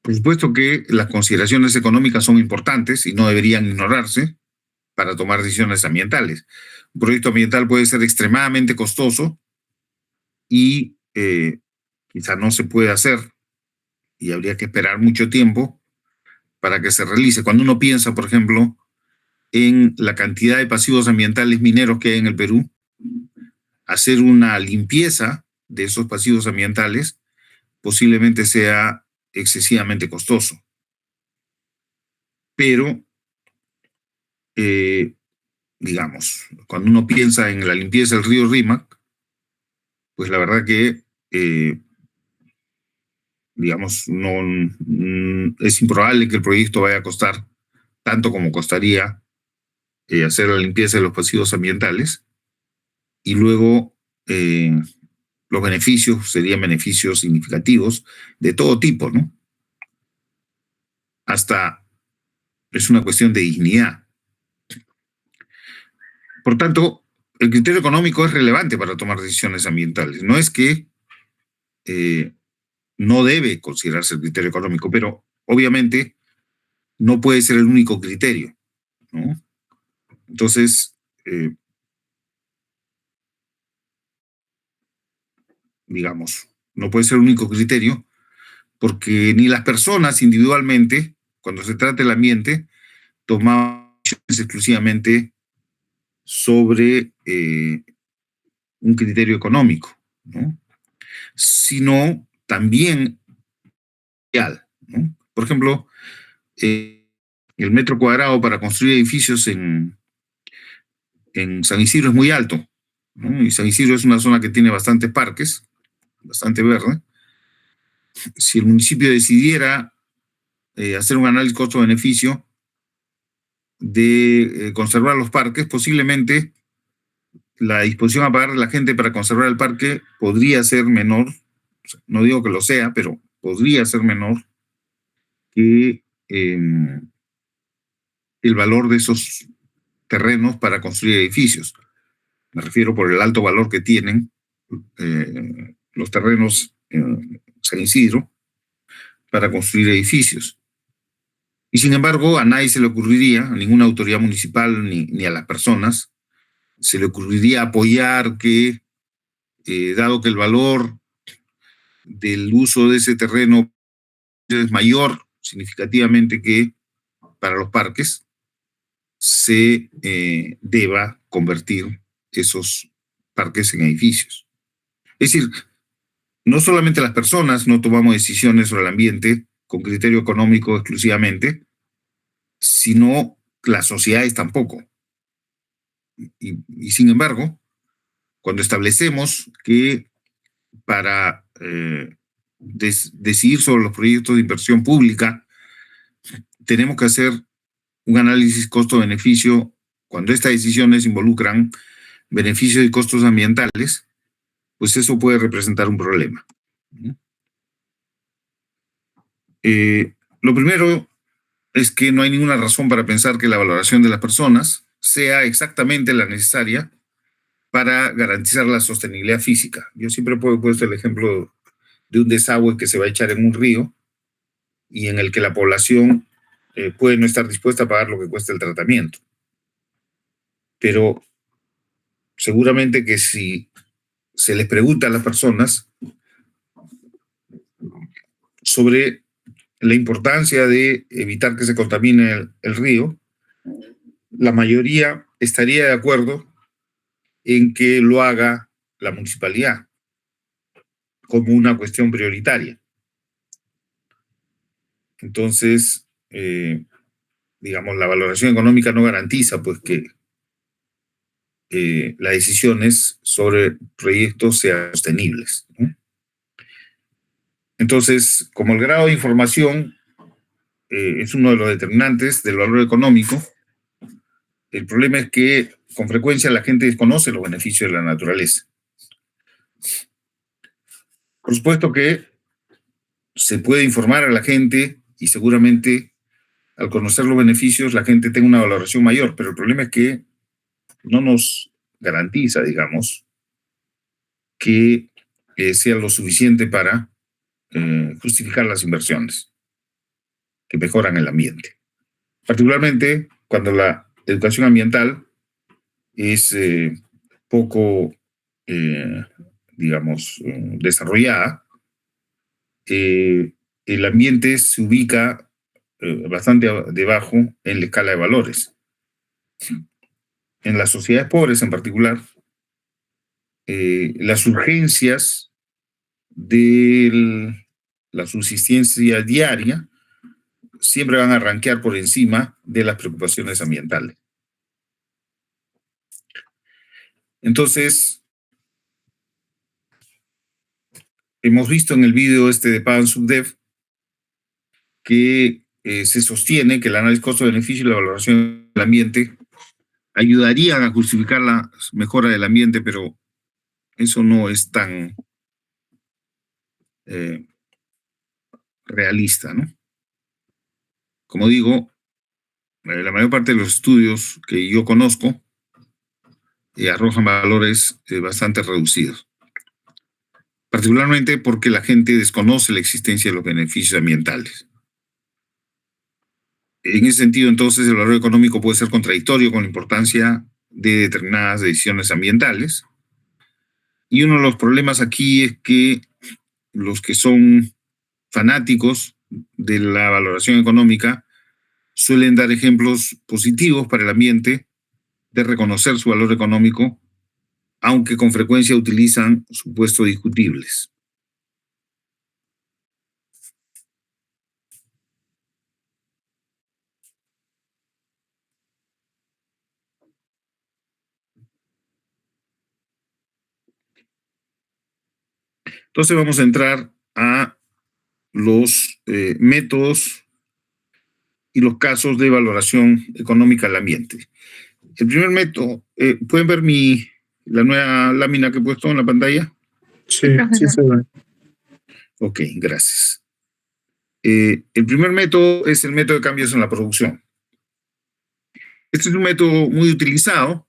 Por supuesto que las consideraciones económicas son importantes y no deberían ignorarse para tomar decisiones ambientales. Un proyecto ambiental puede ser extremadamente costoso y quizá no se puede hacer y habría que esperar mucho tiempo para que se realice. Cuando uno piensa, por ejemplo, en la cantidad de pasivos ambientales mineros que hay en el Perú, hacer una limpieza de esos pasivos ambientales posiblemente sea excesivamente costoso. Pero, digamos, cuando uno piensa en la limpieza del río Rímac, pues la verdad que, digamos, no es improbable que el proyecto vaya a costar tanto como costaría hacer la limpieza de los pasivos ambientales, y luego los beneficios serían beneficios significativos de todo tipo, ¿no? Hasta es una cuestión de dignidad. Por tanto, el criterio económico es relevante para tomar decisiones ambientales. No es que no debe considerarse el criterio económico, pero obviamente no puede ser el único criterio, ¿no? Entonces, digamos, no puede ser el único criterio porque ni las personas individualmente, cuando se trata del ambiente, toman decisiones exclusivamente sobre un criterio económico, ¿no? Sino también real, ¿no? Por ejemplo, el metro cuadrado para construir edificios en San Isidro es muy alto, ¿no? Y San Isidro es una zona que tiene bastantes parques, bastante verde. Si el municipio decidiera hacer un análisis costo-beneficio de conservar los parques, posiblemente la disposición a pagar a la gente para conservar el parque podría ser menor, no digo que lo sea, pero podría ser menor que el valor de esos terrenos para construir edificios. Me refiero por el alto valor que tienen los terrenos en San Isidro para construir edificios. Y sin embargo, a nadie se le ocurriría, a ninguna autoridad municipal ni a las personas, se le ocurriría apoyar que, dado que el valor del uso de ese terreno es mayor significativamente que para los parques, se deba convertir esos parques en edificios. Es decir, no solamente las personas no tomamos decisiones sobre el ambiente con criterio económico exclusivamente, sino las sociedades tampoco. Y sin embargo, cuando establecemos que para decidir sobre los proyectos de inversión pública tenemos que hacer un análisis costo-beneficio, cuando estas decisiones involucran beneficios y costos ambientales, pues eso puede representar un problema. Lo primero es que no hay ninguna razón para pensar que la valoración de las personas sea exactamente la necesaria para garantizar la sostenibilidad física. Yo siempre he puesto el ejemplo de un desagüe que se va a echar en un río y en el que la población puede no estar dispuesta a pagar lo que cuesta el tratamiento. Pero seguramente que si se les pregunta a las personas sobre la importancia de evitar que se contamine el río, la mayoría estaría de acuerdo en que lo haga la municipalidad como una cuestión prioritaria. Entonces, digamos, la valoración económica no garantiza pues que las decisiones sobre proyectos sean sostenibles, ¿no? Entonces, como el grado de información es uno de los determinantes del valor económico, el problema es que con frecuencia la gente desconoce los beneficios de la naturaleza. Por supuesto que se puede informar a la gente y seguramente al conocer los beneficios la gente tenga una valoración mayor, pero el problema es que no nos garantiza, digamos, que sea lo suficiente para justificar las inversiones que mejoran el ambiente. Particularmente cuando la educación ambiental es poco, digamos, desarrollada, el ambiente se ubica bastante debajo en la escala de valores. En las sociedades pobres en particular, las urgencias de la subsistencia diaria siempre van a rankear por encima de las preocupaciones ambientales. Entonces, hemos visto en el video de Pavan Sukhdev que se sostiene que el análisis costo-beneficio y la valoración del ambiente ayudarían a justificar la mejora del ambiente, pero eso no es tan realista, ¿no? Como digo, la mayor parte de los estudios que yo conozco arrojan valores bastante reducidos, particularmente porque la gente desconoce la existencia de los beneficios ambientales. En ese sentido, entonces, el valor económico puede ser contradictorio con la importancia de determinadas decisiones ambientales. Y uno de los problemas aquí es que los que son fanáticos de la valoración económica suelen dar ejemplos positivos para el ambiente de reconocer su valor económico, aunque con frecuencia utilizan supuestos discutibles. Entonces vamos a entrar a los métodos y los casos de valoración económica del ambiente. El primer método, ¿pueden ver la nueva lámina que he puesto en la pantalla? Sí, Profesor. se ve. Ok, gracias. El primer método es el método de cambios en la producción. Este es un método muy utilizado.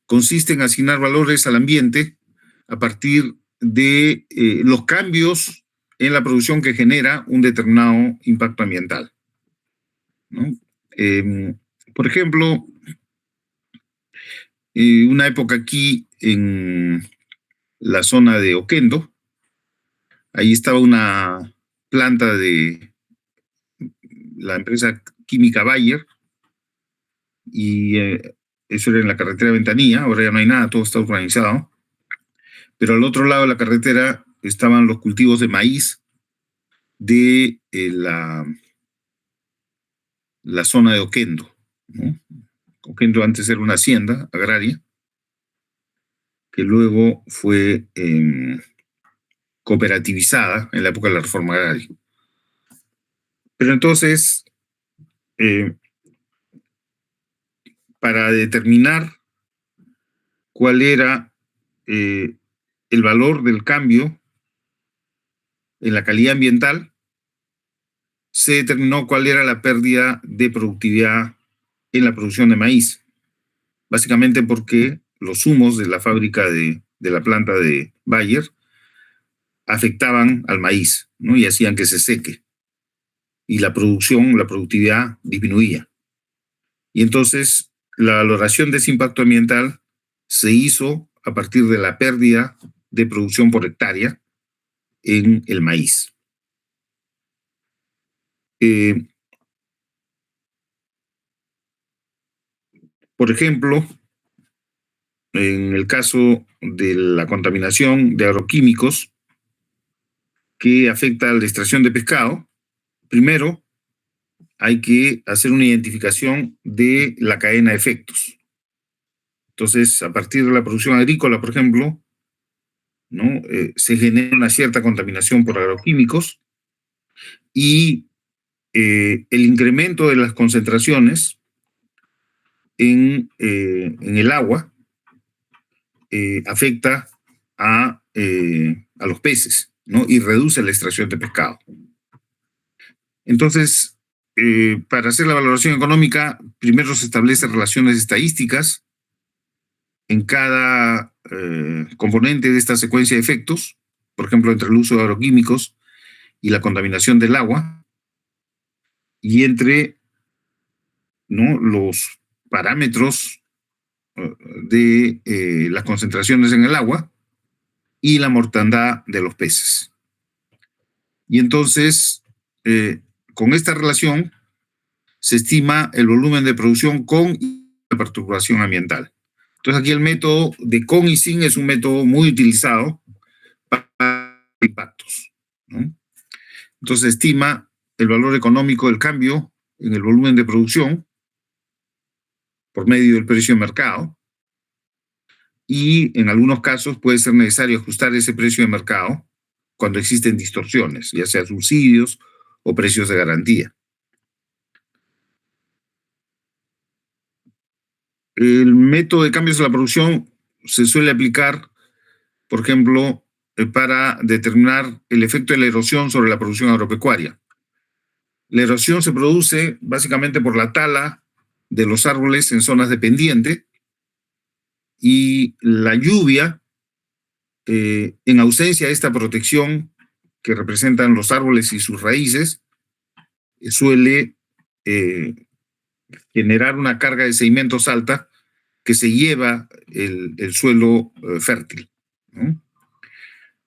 Consiste en asignar valores al ambiente a partir de los cambios en la producción que genera un determinado impacto ambiental, ¿no? Por ejemplo, una época aquí en la zona de Oquendo, ahí estaba una planta de la empresa química Bayer, y eso era en la carretera de Ventanilla. Ahora ya no hay nada, todo está urbanizado. Pero al otro lado de la carretera estaban los cultivos de maíz de la zona de Oquendo, ¿no? Oquendo antes era una hacienda agraria que luego fue cooperativizada en la época de la reforma agraria. Pero entonces, para determinar cuál era el valor del cambio en la calidad ambiental, se determinó cuál era la pérdida de productividad en la producción de maíz. Básicamente porque los humos de la fábrica de la planta de Bayer afectaban al maíz, ¿no? Y hacían que se seque. Y la productividad disminuía. Y entonces la valoración de ese impacto ambiental se hizo a partir de la pérdida de producción por hectárea en el maíz. Por ejemplo, en el caso de la contaminación de agroquímicos que afecta a la extracción de pescado, primero hay que hacer una identificación de la cadena de efectos. Entonces, a partir de la producción agrícola, por ejemplo, ¿no? Se genera una cierta contaminación por agroquímicos y el incremento de las concentraciones en el agua afecta a a los peces, ¿no? Y reduce la extracción de pescado. Entonces, para hacer la valoración económica, primero se establecen relaciones estadísticas en cada componente de esta secuencia de efectos, por ejemplo, entre el uso de agroquímicos y la contaminación del agua, y entre, ¿no?, los parámetros de las concentraciones en el agua y la mortandad de los peces. Y entonces, con esta relación, se estima el volumen de producción con la perturbación ambiental. Entonces, aquí el método de con y sin es un método muy utilizado para impactos, ¿no? Entonces, estima el valor económico del cambio en el volumen de producción por medio del precio de mercado, y en algunos casos puede ser necesario ajustar ese precio de mercado cuando existen distorsiones, ya sea subsidios o precios de garantía. El método de cambios de la producción se suele aplicar, por ejemplo, para determinar el efecto de la erosión sobre la producción agropecuaria. La erosión se produce básicamente por la tala de los árboles en zonas de pendiente, y la lluvia, en ausencia de esta protección que representan los árboles y sus raíces, suele generar una carga de sedimentos alta que se lleva el suelo fértil, ¿no?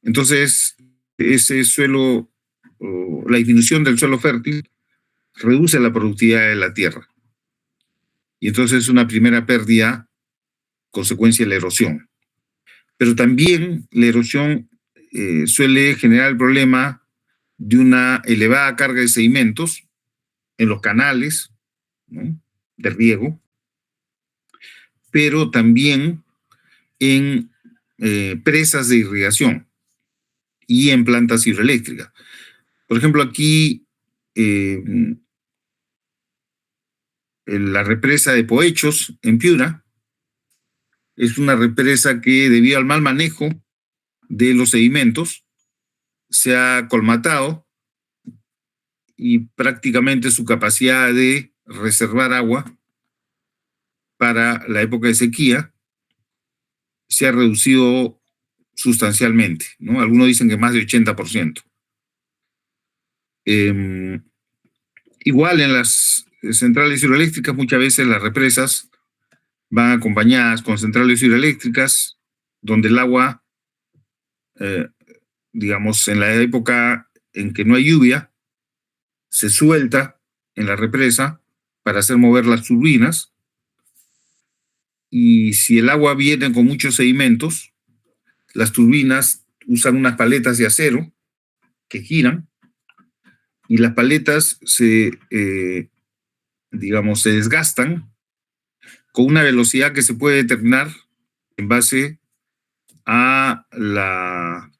Entonces, ese suelo, la disminución del suelo fértil, reduce la productividad de la tierra. Y entonces es una primera pérdida, consecuencia de la erosión. Pero también la erosión suele generar el problema de una elevada carga de sedimentos en los canales, ¿no?, de riego, pero también en presas de irrigación y en plantas hidroeléctricas. Por ejemplo, aquí en la represa de Poechos, en Piura, es una represa que, debido al mal manejo de los sedimentos, se ha colmatado, y prácticamente su capacidad de reservar agua para la época de sequía se ha reducido sustancialmente, ¿no? Algunos dicen que más de 80%. Igual en las centrales hidroeléctricas, muchas veces las represas van acompañadas con centrales hidroeléctricas donde el agua, digamos, en la época en que no hay lluvia, se suelta en la represa para hacer mover las turbinas, y si el agua viene con muchos sedimentos, las turbinas usan unas paletas de acero que giran, y las paletas digamos, se desgastan con una velocidad que se puede determinar en base a la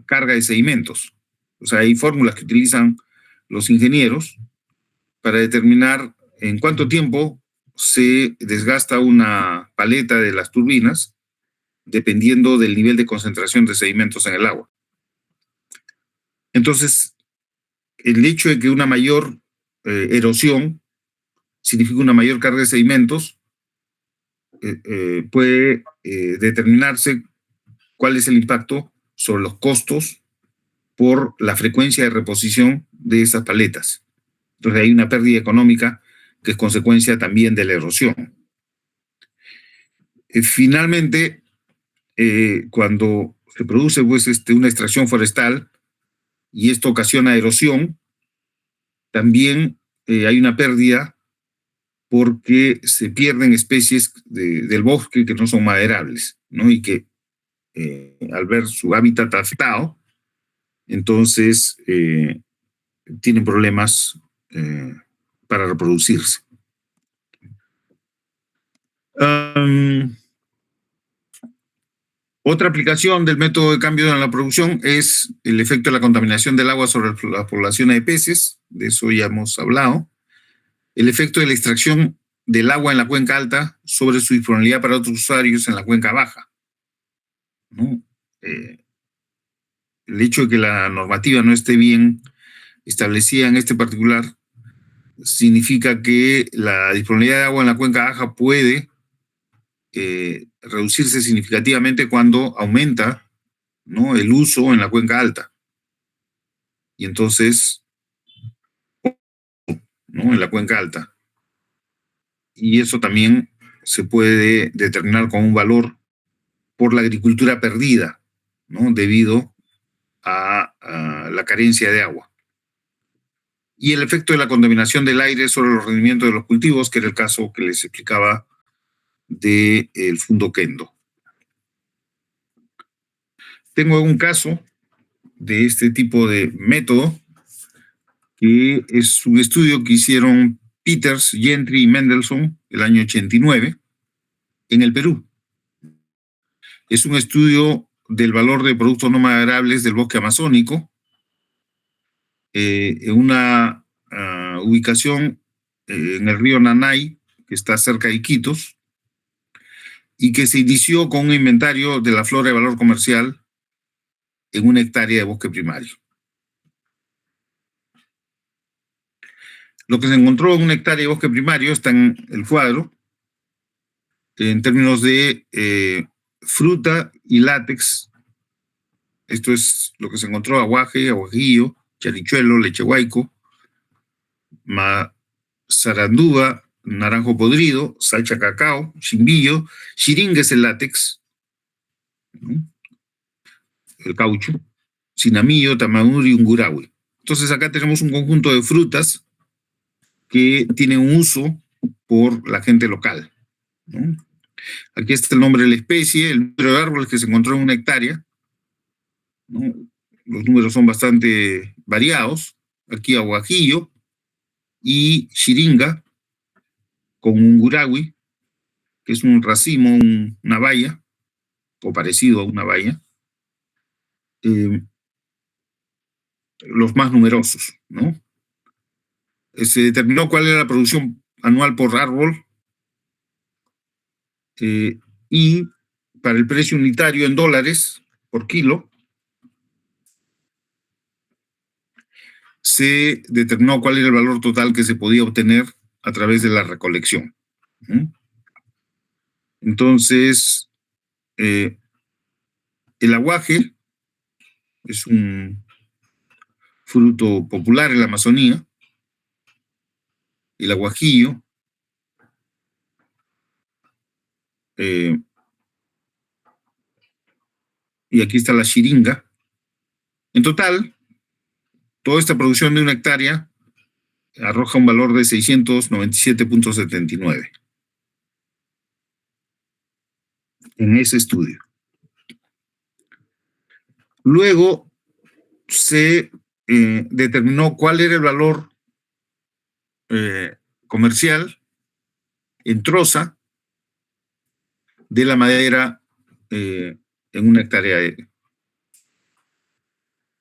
carga de sedimentos. O sea, hay fórmulas que utilizan los ingenieros para determinar en cuánto tiempo se desgasta una paleta de las turbinas, dependiendo del nivel de concentración de sedimentos en el agua. Entonces, el hecho de que una mayor erosión significa una mayor carga de sedimentos, puede determinarse cuál es el impacto sobre los costos por la frecuencia de reposición de esas paletas. Entonces hay una pérdida económica que es consecuencia también de la erosión. Finalmente, cuando se produce pues, una extracción forestal y esto ocasiona erosión, también hay una pérdida porque se pierden especies del bosque que no son maderables, ¿no? Y que al ver su hábitat afectado, entonces tienen problemas para reproducirse. Otra aplicación del método de cambio en la producción es el efecto de la contaminación del agua sobre las poblaciones de peces. De eso ya hemos hablado. El efecto de la extracción del agua en la cuenca alta sobre su disponibilidad para otros usuarios en la cuenca baja, ¿no? el hecho de que la normativa no esté bien establecida en este particular significa que la disponibilidad de agua en la cuenca baja puede reducirse significativamente cuando aumenta, ¿no?, el uso en la cuenca alta. Y entonces, ¿no?, en la cuenca alta. Y eso también se puede determinar con un valor por la agricultura perdida, ¿no?, debido a la carencia de agua. Y el efecto de la contaminación del aire sobre los rendimientos de los cultivos, que era el caso que les explicaba del Fundo Kendo. Tengo un caso de este tipo de método, que es un estudio que hicieron Peters, Gentry y Mendelssohn el año 89 en el Perú. Es un estudio del valor de productos no maderables del bosque amazónico en una ubicación en el río Nanay, que está cerca de Iquitos, y que se inició con un inventario de la flora de valor comercial en 1 hectárea de bosque primario. Lo que se encontró en 1 hectárea de bosque primario está en el cuadro, en términos de fruta y látex. Esto es lo que se encontró: aguaje, aguajillo, charichuelo, leche huayco, sarandúa, naranjo podrido, salcha cacao, chimbillo, xiringa es el látex, ¿no?, el caucho, cinamillo, tamaduri y ungurahue. Entonces acá tenemos un conjunto de frutas que tienen un uso por la gente local, ¿no? Aquí está el nombre de la especie, el número de árboles que se encontró en 1 hectárea, ¿no? Los números son bastante variados. Aquí aguajillo y xiringa con ungurahue, que es un racimo, una baya, o parecido a una baya, los más numerosos, ¿no? Se determinó cuál era la producción anual por árbol, y para el precio unitario en dólares por kilo, se determinó cuál era el valor total que se podía obtener a través de la recolección. Entonces, el aguaje es un fruto popular en la Amazonía, el aguajillo, y aquí está la xiringa. En total, toda esta producción de 1 hectárea arroja un valor de 697.79 en ese estudio. Luego se determinó cuál era el valor comercial en troza de la madera en 1 hectárea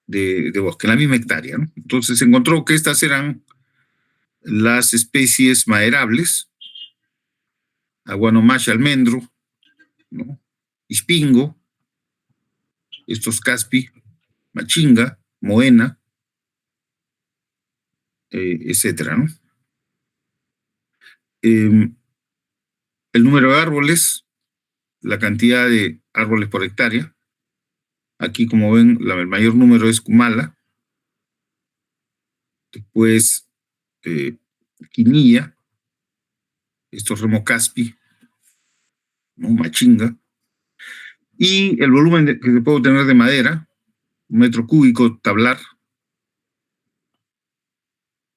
de bosque, en la misma hectárea, ¿no? Entonces se encontró que estas eran las especies maderables: aguanomache, almendro, ¿no?, ispingo, estos caspi, machinga, moena, etcétera, ¿no? El número de árboles, la cantidad de árboles por hectárea. Aquí, como ven, el mayor número es Kumala, después quinilla, estos remo caspi, ¿no?, machinga, y el volumen que se puede obtener de madera, 1 metro cúbico tablar,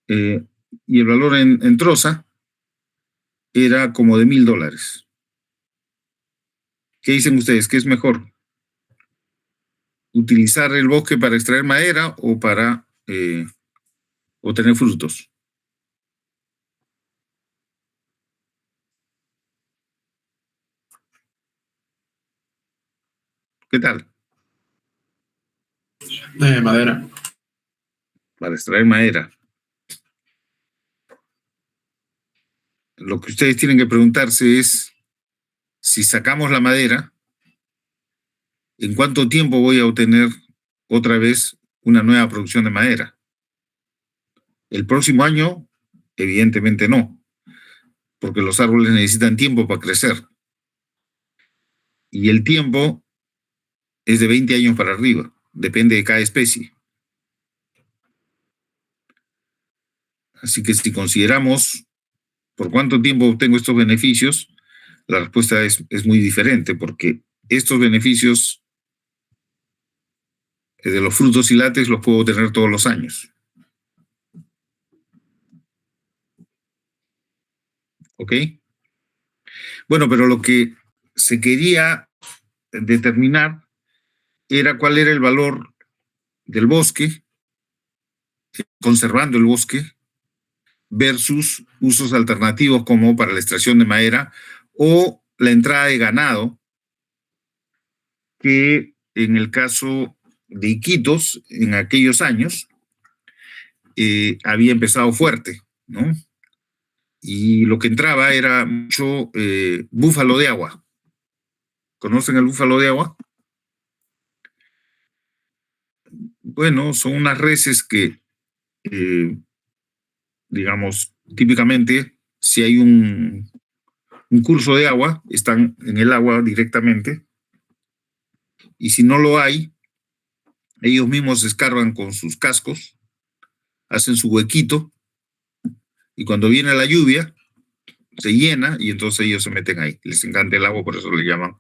y el valor en troza era como de $1,000. ¿Qué dicen ustedes? ¿Qué es mejor? ¿Utilizar el bosque para extraer madera o para obtener frutos? ¿Qué tal? Madera. Para extraer madera. Lo que ustedes tienen que preguntarse es, si sacamos la madera, ¿en cuánto tiempo voy a obtener otra vez una nueva producción de madera. El próximo año, evidentemente no, porque los árboles necesitan tiempo para crecer. Y el tiempo es de 20 años para arriba, depende de cada especie. Así que si consideramos por cuánto tiempo obtengo estos beneficios, la respuesta es muy diferente, porque estos beneficios de los frutos y látex los puedo tener todos los años. ¿Ok? Bueno, pero lo que se quería determinar era cuál era el valor del bosque, conservando el bosque, versus usos alternativos como para la extracción de madera o la entrada de ganado, que en el caso de Iquitos, en aquellos años, había empezado fuerte, ¿no? Y lo que entraba era mucho búfalo de agua. ¿Conocen el búfalo de agua? Bueno, son unas reses que, digamos, típicamente, si hay un curso de agua, están en el agua directamente, y si no lo hay, ellos mismos escarban con sus cascos, hacen su huequito, y cuando viene la lluvia, se llena, y entonces ellos se meten ahí. Les encanta el agua, por eso le llaman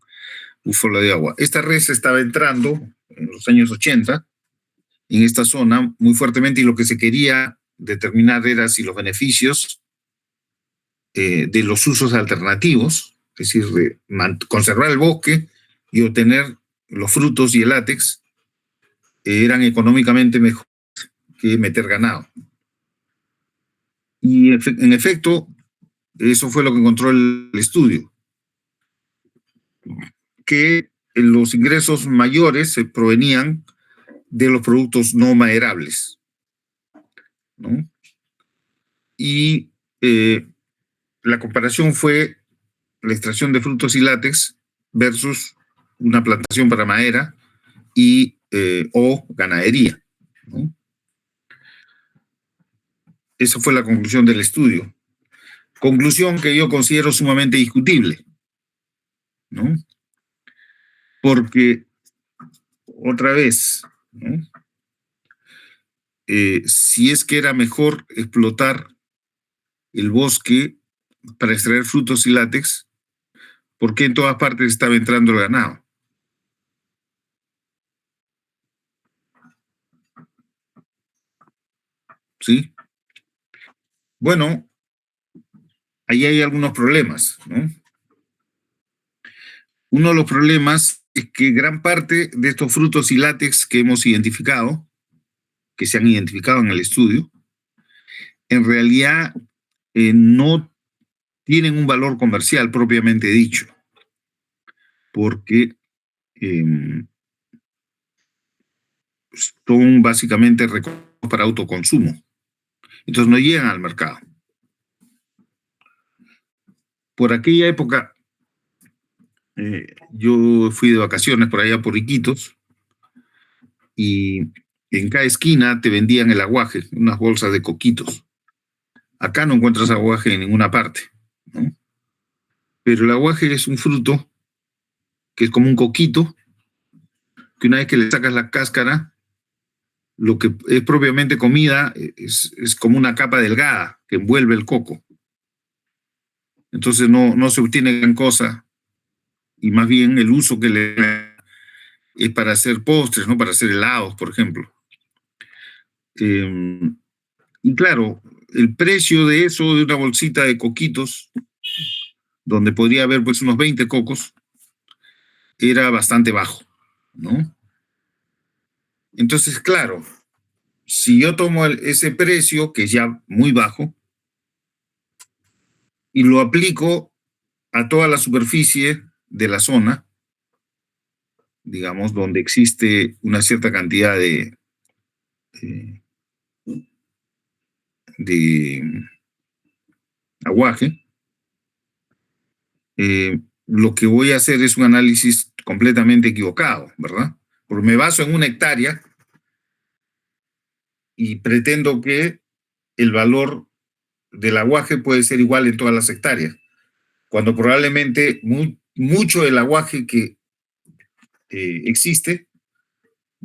búfalo de agua. Esta res estaba entrando en los años 80 en esta zona muy fuertemente, y lo que se quería determinar era si los beneficios de los usos alternativos, es decir, de conservar el bosque y obtener los frutos y el látex, eran económicamente mejor que meter ganado. Y en efecto, eso fue lo que encontró el estudio, que los ingresos mayores provenían de los productos no maderables, ¿no? Y la comparación fue la extracción de frutos y látex versus una plantación para madera y o ganadería, ¿no? Esa fue la conclusión del estudio. Conclusión que yo considero sumamente discutible, ¿no? Porque, otra vez, ¿no? Si es que era mejor explotar el bosque para extraer frutos y látex, ¿por qué en todas partes estaba entrando el ganado? ¿Sí? Bueno, ahí hay algunos problemas, ¿no? Uno de los problemas es que gran parte de estos frutos y látex que hemos identificado, que se han identificado en el estudio, en realidad no tienen un valor comercial propiamente dicho, porque son básicamente recursos para autoconsumo. Entonces no llegan al mercado. Por aquella época, yo fui de vacaciones por allá por Iquitos, y en cada esquina te vendían el aguaje, unas bolsas de coquitos. Acá no encuentras aguaje en ninguna parte, ¿no? Pero el aguaje es un fruto que es como un coquito, que una vez que le sacas la cáscara, lo que es propiamente comida es como una capa delgada que envuelve el coco. Entonces no se obtiene gran cosa, y más bien el uso que le da es para hacer postres, ¿no? Para hacer helados, por ejemplo. Y claro, el precio de eso, de una bolsita de coquitos, donde podría haber pues unos 20 cocos, era bastante bajo, ¿no? Entonces, claro, si yo tomo ese precio, que es ya muy bajo, y lo aplico a toda la superficie de la zona, digamos, donde existe una cierta cantidad de aguaje, lo que voy a hacer es un análisis completamente equivocado, ¿verdad? Porque me baso en 1 hectárea y pretendo que el valor del aguaje puede ser igual en todas las hectáreas, cuando probablemente mucho del aguaje que existe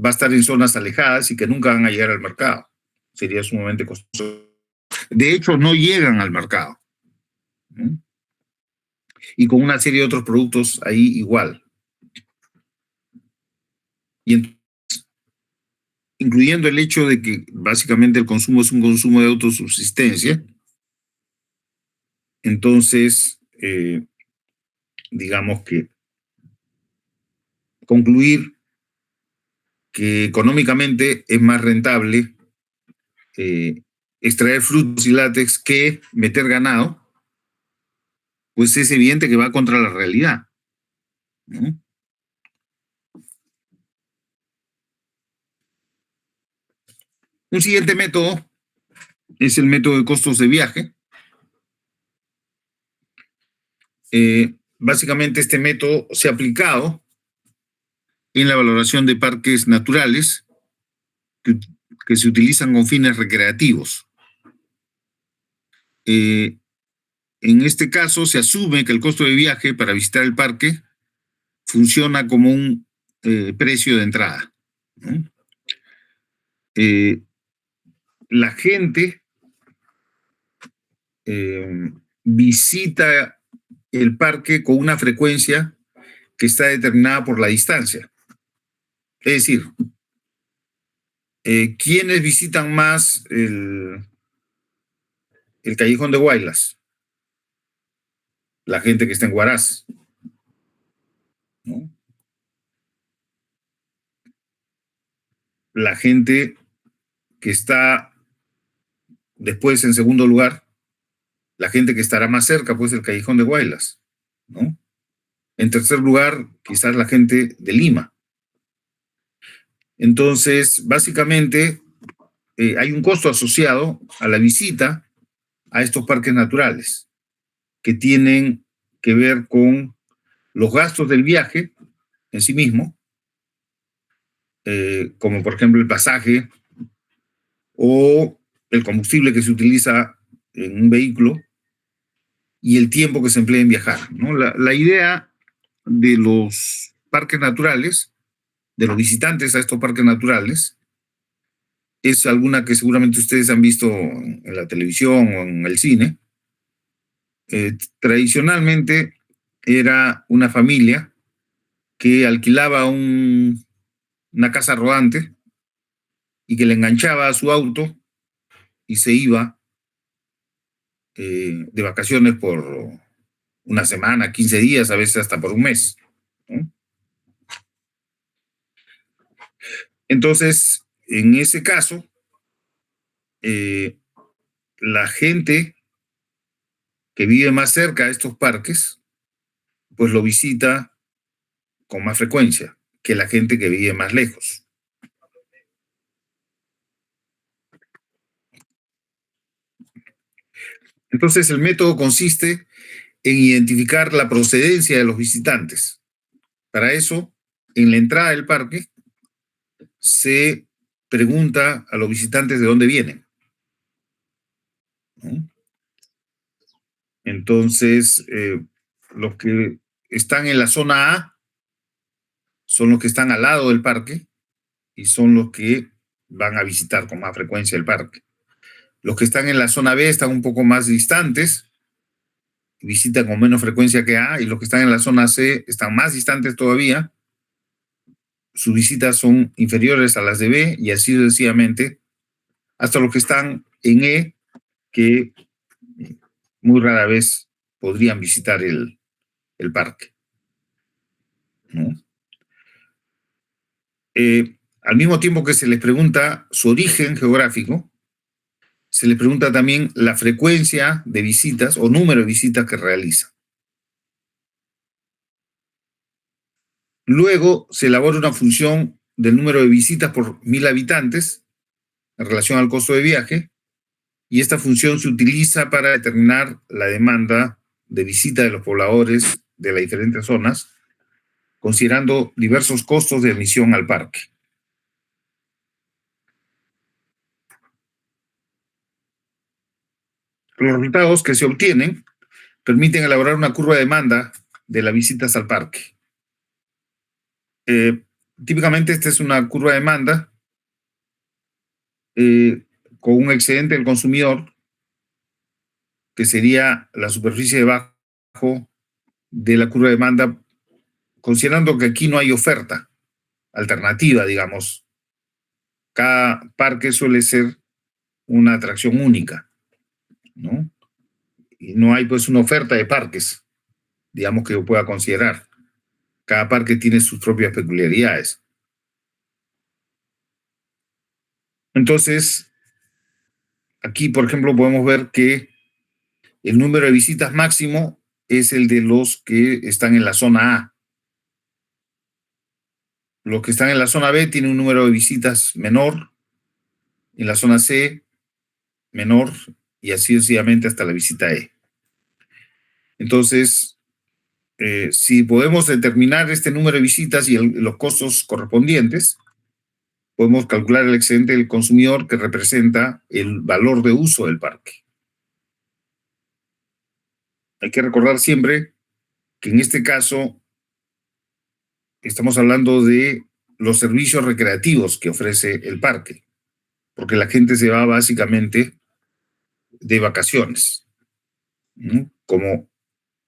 va a estar en zonas alejadas y que nunca van a llegar al mercado. Sería sumamente costoso. De hecho, no llegan al mercado, ¿no? Y con una serie de otros productos ahí igual. Y incluyendo el hecho de que básicamente el consumo es un consumo de autosubsistencia, entonces, digamos que concluir que económicamente es más rentable extraer frutos y látex que meter ganado, pues es evidente que va contra la realidad, ¿no? Un siguiente método es el método de costos de viaje. Básicamente este método se ha aplicado en la valoración de parques naturales que se utilizan con fines recreativos. En este caso se asume que el costo de viaje para visitar el parque funciona como un precio de entrada, ¿no? La gente visita el parque con una frecuencia que está determinada por la distancia. Es decir, ¿quiénes visitan más el Callejón de Huaylas? La gente que está en Huaraz, ¿no? La gente que está después en segundo lugar, la gente que estará más cerca, pues, del Callejón de Huaylas, ¿no? En tercer lugar, quizás la gente de Lima. Entonces, básicamente, hay un costo asociado a la visita a estos parques naturales que tienen que ver con los gastos del viaje en sí mismo, como por ejemplo el pasaje o el combustible que se utiliza en un vehículo y el tiempo que se emplea en viajar, ¿no? La idea de los parques naturales, de los visitantes a estos parques naturales, es alguna que seguramente ustedes han visto en la televisión o en el cine. Tradicionalmente era una familia que alquilaba una casa rodante y que le enganchaba a su auto y se iba de vacaciones por una semana, 15 días, a veces hasta por un mes, ¿no? Entonces, en ese caso, la gente que vive más cerca de estos parques, pues lo visita con más frecuencia que la gente que vive más lejos. Entonces, el método consiste en identificar la procedencia de los visitantes. Para eso, en la entrada del parque, se pregunta a los visitantes de dónde vienen, ¿no? Entonces, los que están en la zona A son los que están al lado del parque y son los que van a visitar con más frecuencia el parque. Los que están en la zona B están un poco más distantes, visitan con menos frecuencia que A, y los que están en la zona C están más distantes todavía, sus visitas son inferiores a las de B, y así sucesivamente, hasta los que están en E, que muy rara vez podrían visitar el parque, ¿no? Al mismo tiempo que se les pregunta su origen geográfico, se les pregunta también la frecuencia de visitas o número de visitas que realiza. Luego se elabora una función del número de visitas por 1000 habitantes en relación al costo de viaje, y esta función se utiliza para determinar la demanda de visita de los pobladores de las diferentes zonas, considerando diversos costos de admisión al parque. Los resultados que se obtienen permiten elaborar una curva de demanda de las visitas al parque. Típicamente esta es una curva de demanda con un excedente del consumidor, que sería la superficie debajo de la curva de demanda, considerando que aquí no hay oferta alternativa, digamos. Cada parque suele ser una atracción única, ¿no? Y no hay pues una oferta de parques, digamos, que yo pueda considerar. Cada parque tiene sus propias peculiaridades. Entonces, aquí, por ejemplo, podemos ver que el número de visitas máximo es el de los que están en la zona A. Los que están en la zona B tienen un número de visitas menor, en la zona C menor, y así sucesivamente hasta la visita E. Entonces, si podemos determinar este número de visitas y los costos correspondientes, podemos calcular el excedente del consumidor, que representa el valor de uso del parque. Hay que recordar siempre que en este caso estamos hablando de los servicios recreativos que ofrece el parque, porque la gente se va básicamente de vacaciones, ¿no? Como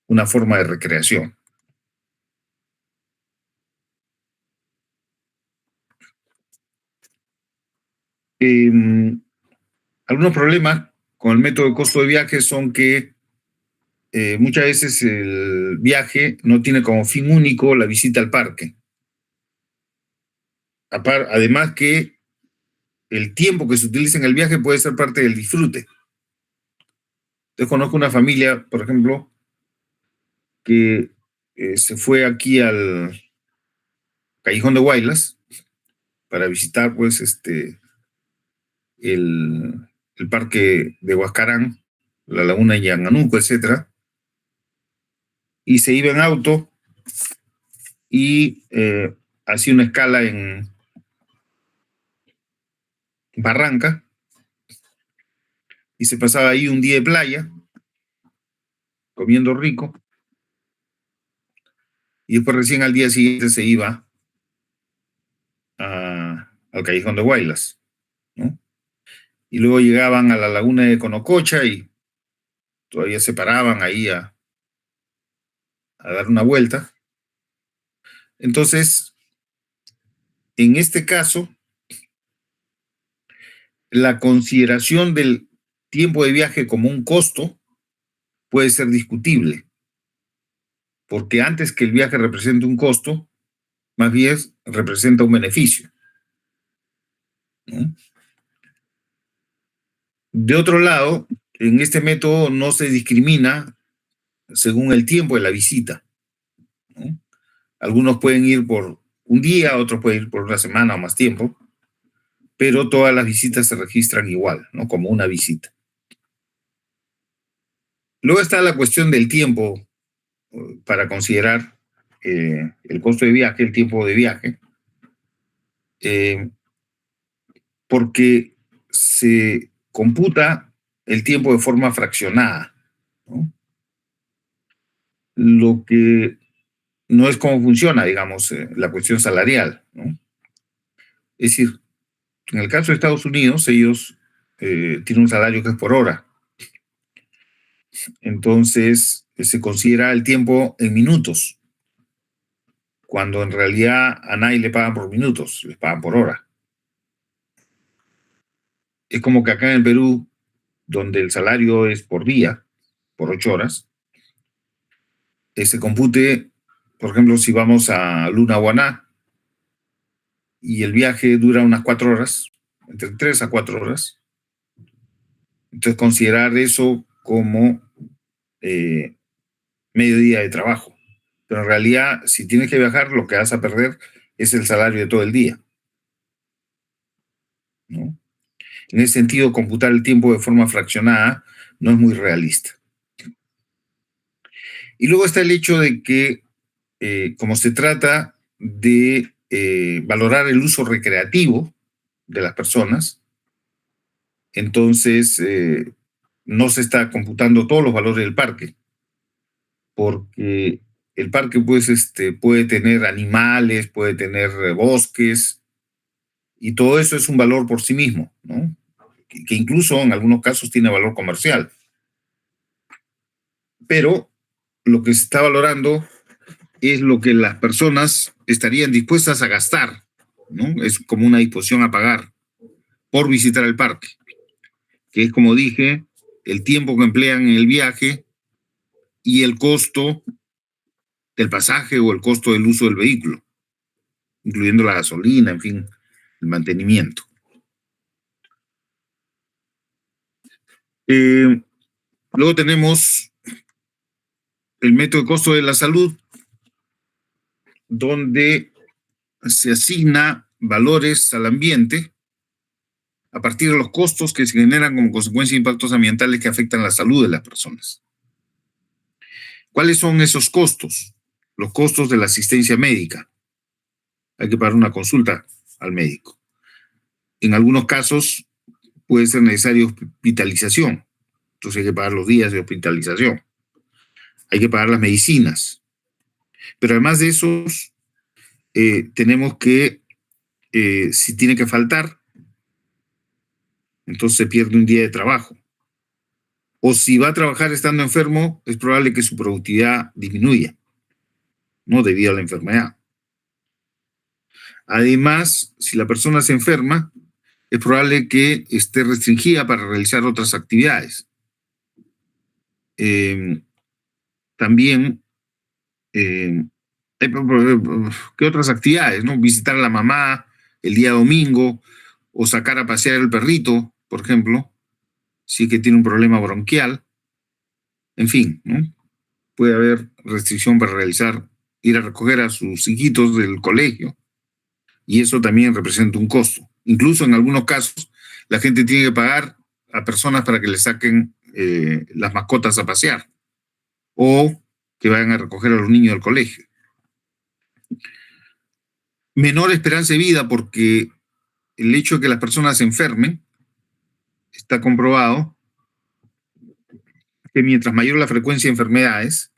una forma de recreación. Algunos problemas con el método de costo de viaje son que muchas veces el viaje no tiene como fin único la visita al parque. Además que el tiempo que se utiliza en el viaje puede ser parte del disfrute. Yo conozco una familia, por ejemplo, que se fue aquí al Callejón de Huaylas para visitar pues el parque de Huascarán, la laguna de Yanganuco, etcétera, y se iba en auto y hacía una escala en Barranca y se pasaba ahí un día de playa comiendo rico, y después recién al día siguiente se iba al Callejón de Huaylas, ¿no? Y luego llegaban a la laguna de Conococha y todavía se paraban ahí a dar una vuelta. Entonces, en este caso, la consideración del tiempo de viaje como un costo puede ser discutible, porque antes que el viaje represente un costo, más bien representa un beneficio, ¿no? De otro lado, en este método no se discrimina según el tiempo de la visita, ¿no? Algunos pueden ir por un día, otros pueden ir por una semana o más tiempo, pero todas las visitas se registran igual, ¿no? Como una visita. Luego está la cuestión del tiempo para considerar el costo de viaje, el tiempo de viaje, porque se computa el tiempo de forma fraccionada, ¿no? Lo que no es cómo funciona, digamos, la cuestión salarial, ¿no? Es decir, en el caso de Estados Unidos, ellos tienen un salario que es por hora. Entonces, se considera el tiempo en minutos, cuando en realidad a nadie le pagan por minutos, les pagan por hora. Es como que acá en el Perú, donde el salario es por día, por 8 horas, se compute, por ejemplo, si vamos a Lunahuaná y el viaje dura unas 4 horas, entre 3 a 4 horas, entonces considerar eso como medio día de trabajo. Pero en realidad, si tienes que viajar, lo que vas a perder es el salario de todo el día, ¿no? En ese sentido, computar el tiempo de forma fraccionada no es muy realista. Y luego está el hecho de que, como se trata de valorar el uso recreativo de las personas, entonces no se está computando todos los valores del parque, porque el parque pues, puede tener animales, puede tener bosques, y todo eso es un valor por sí mismo, ¿no? Que incluso en algunos casos tiene valor comercial. Pero lo que se está valorando es lo que las personas estarían dispuestas a gastar, ¿no? Es como una disposición a pagar por visitar el parque, que es, como dije, el tiempo que emplean en el viaje y el costo del pasaje o el costo del uso del vehículo, incluyendo la gasolina, en fin, el mantenimiento. Luego tenemos el método de costo de la salud, donde se asigna valores al ambiente a partir de los costos que se generan como consecuencia de impactos ambientales que afectan la salud de las personas. ¿Cuáles son esos costos? Los costos de la asistencia médica. Hay que pagar una consulta al médico. En algunos casos puede ser necesaria hospitalización. Entonces hay que pagar los días de hospitalización. Hay que pagar las medicinas. Pero además de esos, tenemos que, si tiene que faltar, entonces se pierde un día de trabajo. O si va a trabajar estando enfermo, es probable que su productividad disminuya, ¿no? Debido a la enfermedad. Además, si la persona se enferma, es probable que esté restringida para realizar otras actividades. También, ¿qué otras actividades, no? Visitar a la mamá el día domingo o sacar a pasear el perrito, por ejemplo, si es que tiene un problema bronquial. En fin, ¿no? Puede haber restricción para ir a recoger a sus hijitos del colegio, y eso también representa un costo. Incluso en algunos casos, la gente tiene que pagar a personas para que le saquen las mascotas a pasear o que vayan a recoger a los niños del colegio. Menor esperanza de vida, porque el hecho de que las personas se enfermen, está comprobado que mientras mayor la frecuencia de enfermedades,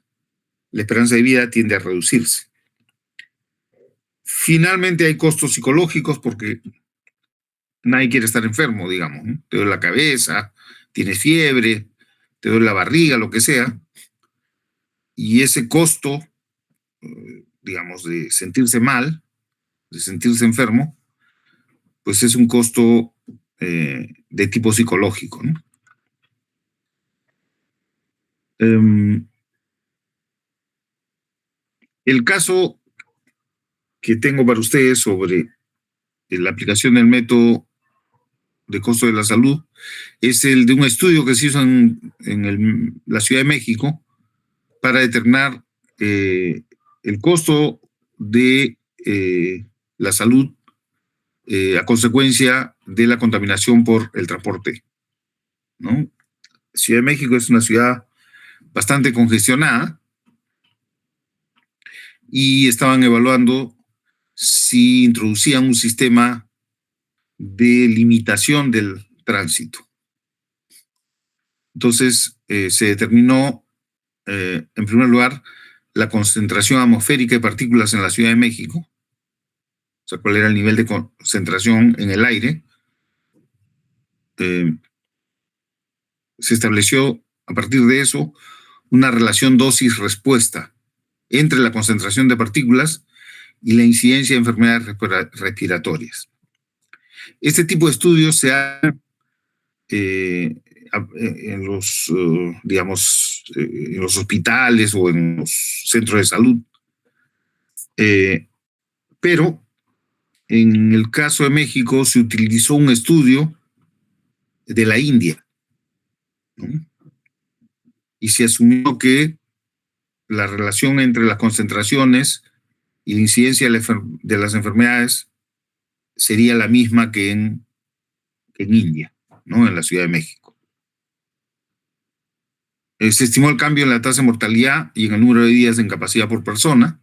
la esperanza de vida tiende a reducirse. Finalmente hay costos psicológicos, porque nadie quiere estar enfermo, digamos, ¿no? Te duele la cabeza, tienes fiebre, te duele la barriga, lo que sea, y ese costo, digamos, de sentirse mal, de sentirse enfermo, pues es un costo de tipo psicológico, ¿no? El caso que tengo para ustedes sobre la aplicación del método de costo de la salud es el de un estudio que se hizo en la Ciudad de México para determinar el costo de la salud a consecuencia de la contaminación por el transporte, ¿no? Ciudad de México es una ciudad bastante congestionada y estaban evaluando si introducían un sistema de limitación del tránsito. Entonces, se determinó, en primer lugar, la concentración atmosférica de partículas en la Ciudad de México, o sea, cuál era el nivel de concentración en el aire. Se estableció a partir de eso una relación dosis-respuesta entre la concentración de partículas y la incidencia de enfermedades respiratorias. Este tipo de estudios se hace en los, digamos, en los hospitales o en los centros de salud. Pero en el caso de México se utilizó un estudio de la India, ¿no? Y se asumió que la relación entre las concentraciones y la incidencia de las enfermedades sería la misma que en India, ¿no? En la Ciudad de México. Se estimó el cambio en la tasa de mortalidad y en el número de días de incapacidad por persona.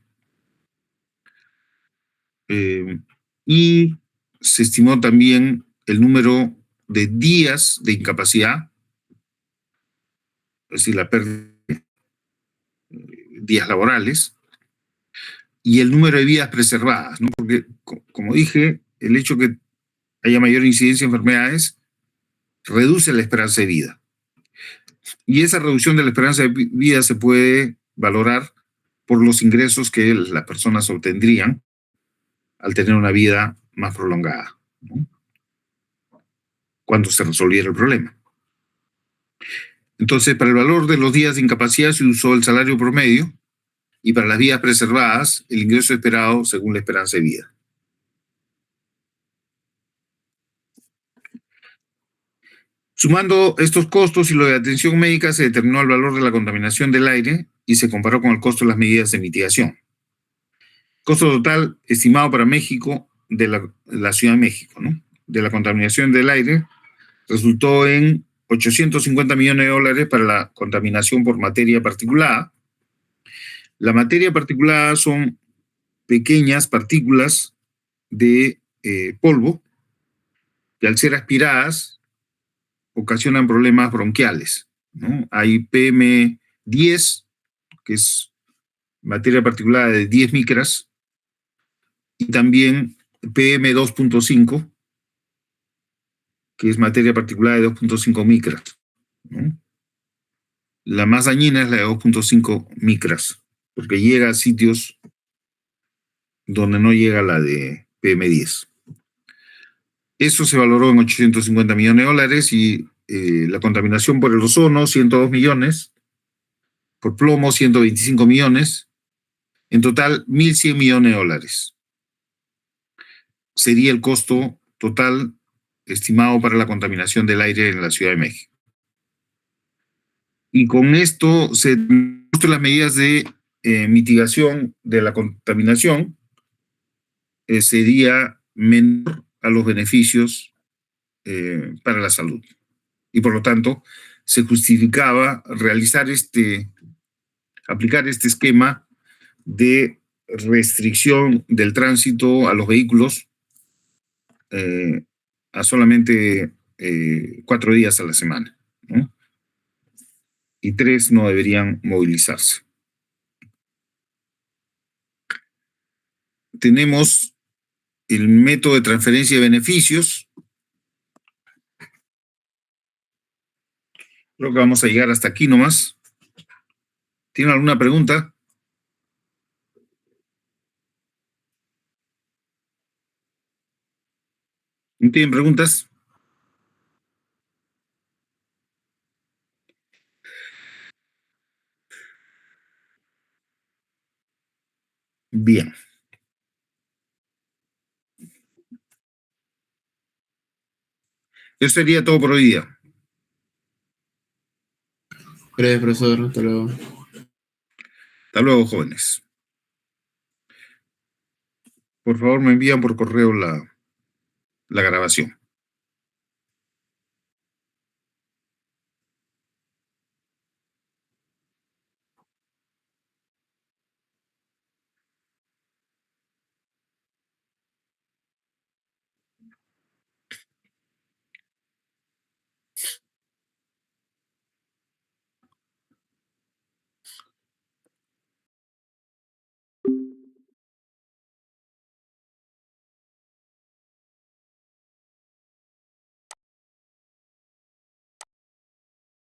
Y se estimó también el número de días de incapacidad es decir, la pérdida de días laborales, y el número de vidas preservadas, ¿no? Porque, como dije, el hecho que haya mayor incidencia de enfermedades reduce la esperanza de vida. Y esa reducción de la esperanza de vida se puede valorar por los ingresos que las personas obtendrían al tener una vida más prolongada, ¿no? Cuando se resolviera el problema. Entonces, para el valor de los días de incapacidad se usó el salario promedio y para las vidas preservadas, el ingreso esperado según la esperanza de vida. Sumando estos costos y lo de atención médica, se determinó el valor de la contaminación del aire y se comparó con el costo de las medidas de mitigación. Costo total estimado para México, de la Ciudad de México, ¿no? De la contaminación del aire, resultó en $850 millones para la contaminación por materia particulada. La materia particulada son pequeñas partículas de polvo que al ser aspiradas ocasionan problemas bronquiales, ¿no? Hay PM10, que es materia particulada de 10 micras, y también PM2.5, que es materia particulada de 2.5 micras, ¿no? La más dañina es la de 2.5 micras, porque llega a sitios donde no llega la de PM10. Eso se valoró en $850 millones y la contaminación por el ozono, 102 millones, por plomo, 125 millones, en total, $1.100 millones. Sería el costo total estimado para la contaminación del aire en la Ciudad de México. Y con esto se muestran las medidas de mitigación de la contaminación, sería menor a los beneficios para la salud. Y por lo tanto, se justificaba aplicar este esquema de restricción del tránsito a los vehículos a solamente 4 días a la semana, ¿no? Y 3 no deberían movilizarse. Tenemos el método de transferencia de beneficios. Creo que vamos a llegar hasta aquí nomás. ¿Tienen alguna pregunta? ¿No tienen preguntas? Bien. Eso sería todo por hoy día. Gracias, profesor. Hasta luego. Hasta luego, jóvenes. Por favor, me envían por correo la grabación.